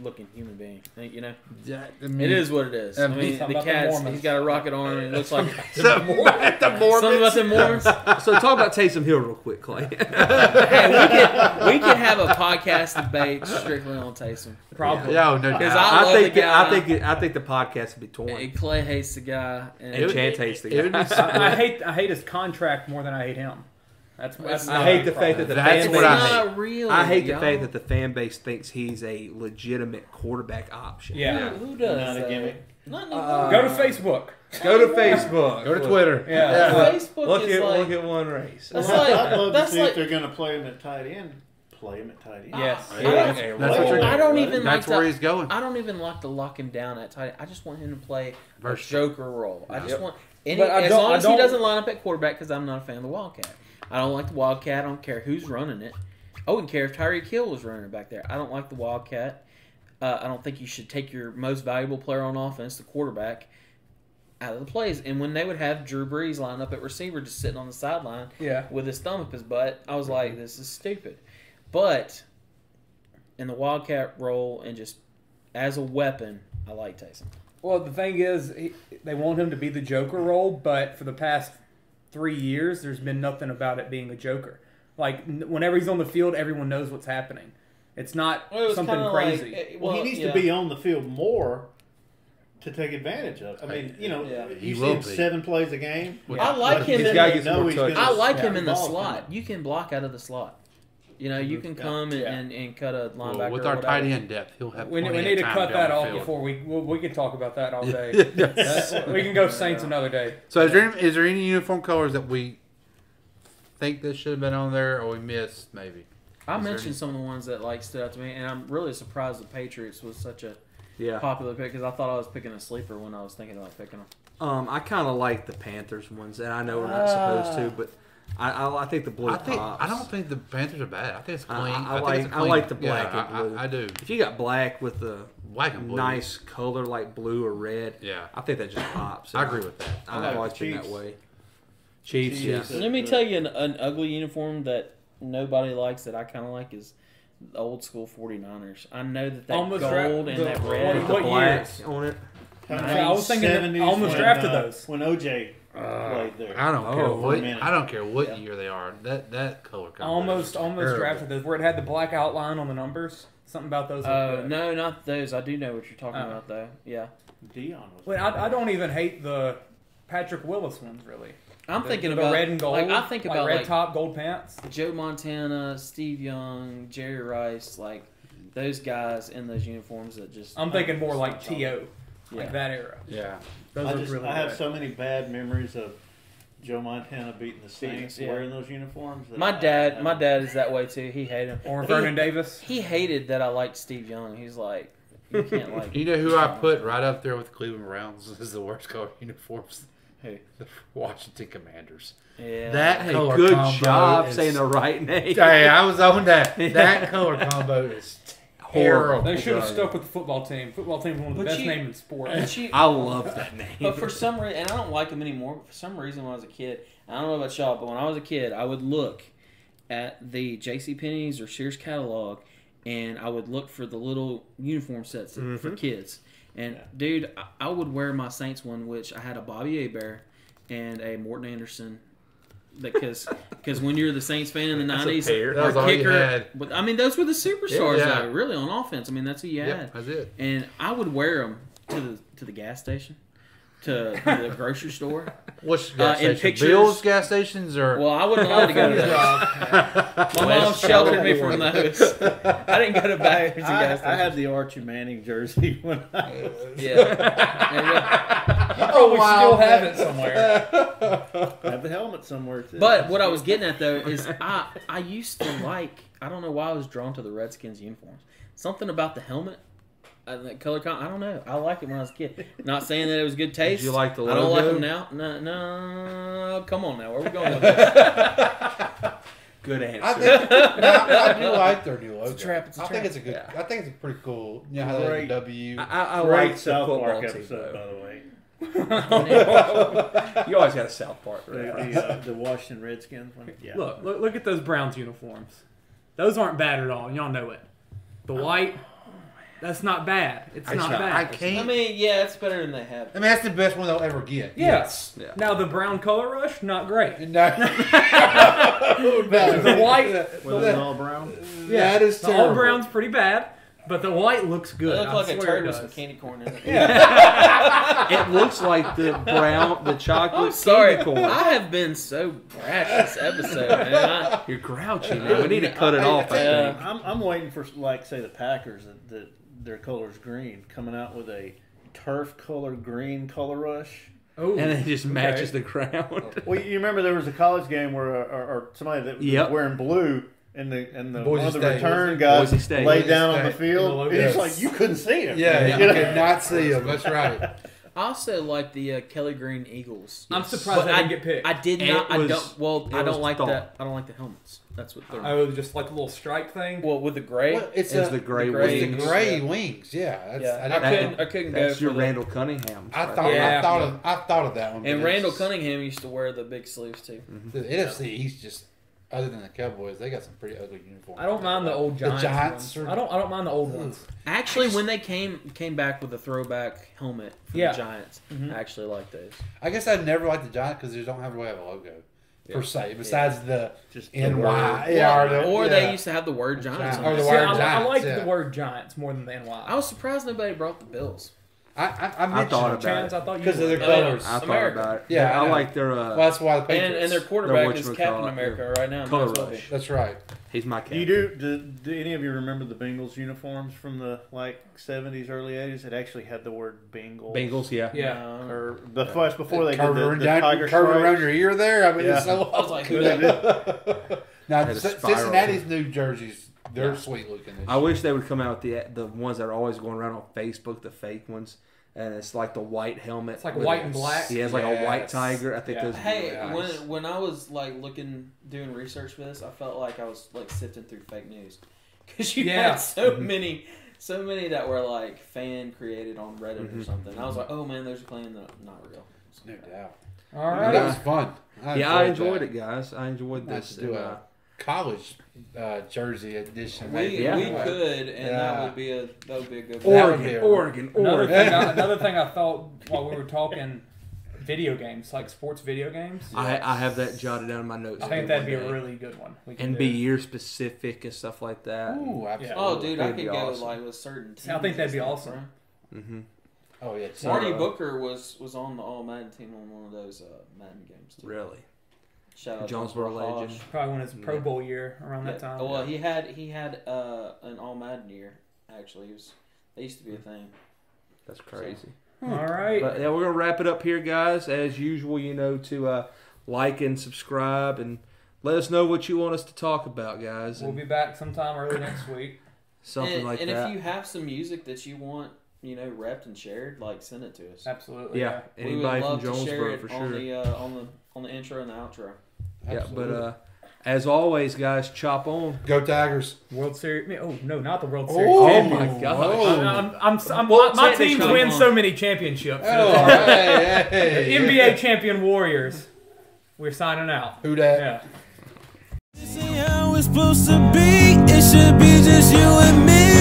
looking human being, you know. Yeah, it is what it is. I mean, the cat's he's got a rocket arm and it looks like something about the Mormons. So talk about Taysom Hill real quick, Clay. Hey, we could have a podcast debate strictly on Taysom. Probably. Yeah, no doubt. I think the podcast would be torn. And Clay hates the guy, and Chance hates the guy. I hate his contract more than I hate him. I hate the fact that the That's fan what base. I hate. Not real. I hate the y'all. fact that the fan base thinks he's a legitimate quarterback option. Yeah. Who does Not a that? gimmick. Not anymore. Go to Facebook. Go to Facebook. Go to Twitter. Yeah. Facebook Look is like, at one race. That's I'd love to that's see like if they're going to play him at tight end. Play him at tight end. Yes. That's what you're. I don't even That's like where to, he's going. I don't even like to lock him down at tight end. I just want him to play a Versatile. joker role. I just Yep. want any, But I as don't- long I as he don't- doesn't line up at quarterback because I'm not a fan of the Wildcat. I don't like the Wildcat. I don't care who's running it. I wouldn't care if Tyreek Hill was running it back there. I don't like the Wildcat. I don't think you should take your most valuable player on offense, the quarterback, out of the plays. And when they would have Drew Brees line up at receiver just sitting on the sideline Yeah. with his thumb up his butt, I was like, this is stupid. But in the Wildcat role and just as a weapon, I like Taysom. Well, the thing is, they want him to be the Joker role, but for the past 3 years, there's been nothing about it being a Joker. Like, whenever he's on the field, everyone knows what's happening. It's not Well, it was something kinda crazy. like- Well, he needs to be on the field more to take advantage of. I mean, Yeah. you He see will him be. 7 plays a game. I like him He's in gotta the, get some more touches. I like him in the involved slot. You can block out of the slot. You know, you can come and cut a linebacker. Well, with or our whatever. tight end depth, he'll have. We plenty need of to time cut down that the off field. before we can talk about that all day. Yes. We can go Saints another day. So is there any uniform colors that we think that should have been on there or we missed maybe? I Is there mentioned some of the ones that like stood out to me, and I'm really surprised the Patriots was such a popular pick because I thought I was picking a sleeper when I was thinking about picking them. I kind of like the Panthers ones, and I know we're not supposed to, but I think the blue pops. I don't think the Panthers are bad. I think it's clean. I think it's I clean. like the black Yeah, and blue. I do. If you got black with the Black and blue. nice color like blue or red, Yeah. I think that just pops. I agree with that. I like like the it that Chiefs. way. Chiefs, yes. Let me tell you an ugly uniform that nobody likes that I kind of like is the old school 49ers. I know that Almost gold and that red. With the What black years? on it. I was thinking that 70s I almost when, drafted those. when OJ played there. I don't care Oh, what. for a minute. I don't care what year they are. That color I combination almost is terrible. drafted those where it had the black outline on the numbers. Something about those. No, not those. I do know what you're talking about, though. Yeah. Dion was. Wait, I don't even hate the Patrick Willis ones really. I'm thinking the about red and gold. Like, I think about red like top, gold pants. Joe Montana, Steve Young, Jerry Rice, like those guys in those uniforms that just. I'm thinking more like Stop T.O. Yeah. Like that era. Yeah. Those I, look just, really I have good. so many bad memories of Joe Montana beating the Saints yeah. wearing those uniforms. that My I dad is that way too. He hated him. Or Vernon Davis. He hated that I liked Steve Young. He's like, you can't like. You know who I put right up there with the Cleveland Browns is the worst color uniforms? Who? The Washington Commanders. Yeah. That Hey, color good combo job is- saying the right name. Hey, I was on that. That color combo is terrible. They should have stuck with the football team. Football team is one of the But best you- names in sports. But you- I love that name. But for some reason, and I don't like them anymore, but for some reason when I was a kid, I don't know about y'all, but when I was a kid, I would look at the JCPenney's or Sears catalog, and I would look for the little uniform sets for kids. And, dude, I would wear my Saints one, which I had a Bobby Hebert and a Morton Anderson. Because when you're the Saints fan in the That's a 90s, pair. That was our all you kicker, had. but, I mean, those were the superstars, Yeah. though, really, on offense. I mean, that's who you Yeah, had. that's it. And I would wear them to the gas station, to the grocery store. Which gas in station? pictures- Bill's gas stations or Well, I wasn't allowed to go to those. My mom sheltered me from those. I didn't go to Baggers and gas I had stations. the Archie Manning jersey when I Yeah. You probably still have it somewhere. have the helmet somewhere too. But what I was getting at though is I used to like, I don't know why I was drawn to the Redskins uniforms. Something about the helmet. That color I don't know. I liked it when I was a kid. Not saying that it was good taste. Did you like the I don't like logo? them now. No. Come on now. Where are we going with that? Good answer. I do like their new logo. It's a trap. It's a I trap. think it's a good. I think it's a pretty cool. You know how they have Great. the W. I great like the South football Park team, episode, though. by the way. You always got a South Park. The Washington Redskins one. Yeah. Look at those Browns uniforms. Those aren't bad at all. Y'all know it. The white, that's not bad. It's not bad. I can't. I mean, yeah, it's better than they have. I mean, that's the best one they'll ever get. Yes. Yeah. Now the brown color rush, not great. No. The white, Was it all brown? Yeah, that is the terrible. all brown's pretty bad. But the white looks good. It looks like a swear turd it with does. some candy corn in it. It looks like the chocolate I'm sorry. candy corn. I have been so brash this episode, man. You're grouchy, man. We need to cut it off. I think. I'm waiting for, like, say, the Packers, that their color's green, coming out with a turf color green color rush. Oh, And it just matches the ground. Well, you remember there was a college game where or somebody that was wearing blue, and the one of the return guys laid down on the field. It's like you couldn't see him. Yeah, you could not see him. That's right. I also like the Kelly Green Eagles. I'm surprised I didn't get picked. I did not. I don't. Well, I don't like thought. that. I don't like the helmets. That's what they're. Oh, just like a little stripe thing. Well, with the gray. Well, it's the gray It's wings. the gray wings. Yeah, I couldn't go That's for your the, Randall Cunningham. I thought of that one. And Randall Cunningham used to wear the big sleeves too. The NFC East just, other than the Cowboys, they got some pretty ugly uniforms. I don't mind the old Giants. The Giants ones. I don't mind the old ones. Actually, when they came back with a throwback helmet for the Giants, I actually like those. I guess I'd never like the Giants because they don't have a logo per se. Besides the Just NY, Or they used to have the word Giants. Or On the it. word I Giants. like yeah. the word Giants more than the NY. I was surprised nobody brought the Bills. I thought mentioned about Chance, it. I thought you because of their would. colors. I thought America. about it. Yeah, I I know. like their. Well, that's why the Patriots. And their quarterback Their is whatchamacallit, Captain America right now. Color might as well be. rush. That's right. He's my Do captain. do any of you remember the Bengals uniforms from the 70s, early 80s? It actually had the word Bengal. Bengals, yeah. Yeah. Or the first before they did Curve the Tiger around stripes. your ear there. I mean, Yeah. it's so. I was like, who They that? did. Now, Had a spiral. Cincinnati's new jerseys, they're sweet looking. I wish they would come out with the ones that are always going around on Facebook, the fake ones. And it's like the white helmet. It's like with white and black. Yeah, it's like a white Yes. tiger. I think Yeah. those. Hey, Nice. when I was like doing research for this, I felt like I was like sifting through fake news because you had so many that were like fan created on Reddit or something. I was like, oh man, there's a claim that not real. No doubt. All That right. was fun. I enjoyed it, guys. I enjoyed Nice this. to do and, a college jersey edition. We Yeah. could, and Yeah. that would be a good one. Oregon. Another thing I thought while we were talking video games, like sports video games. I have that jotted down in my notes. I think that'd be a really good one. We and could be do. year specific and stuff like that. Ooh, absolutely. Oh, dude, I That'd could be go awesome. like with certain teams. I think that'd be and stuff, awesome. bro. Mm-hmm. Oh, yeah. Marty Booker was on the All Madden team on one of those Madden games too. Really? Shout out Jonesboro to legend. Hosh. Probably when his Pro Bowl year around that time. Well, he had an All Madden year. Actually, they used to be a thing. That's crazy. All right. But yeah, we're gonna wrap it up here, guys. As usual, to like and subscribe and let us know what you want us to talk about, guys. We'll be back sometime early next week. Something like and that. if you have some music that you want, repped and shared, like send it to us. Absolutely. yeah, We would anybody from love to share Jonesboro it for on sure. the intro and the outro. Yeah, but as always, guys, chop on. Go Tigers. World Series. Oh no, not the World Series. Oh, champions. my God. My team technically wins on. so many championships. Oh, hey. NBA champion Warriors. We're signing out. Who dat? Yeah. This ain't how it's supposed to be. It should be just you and me.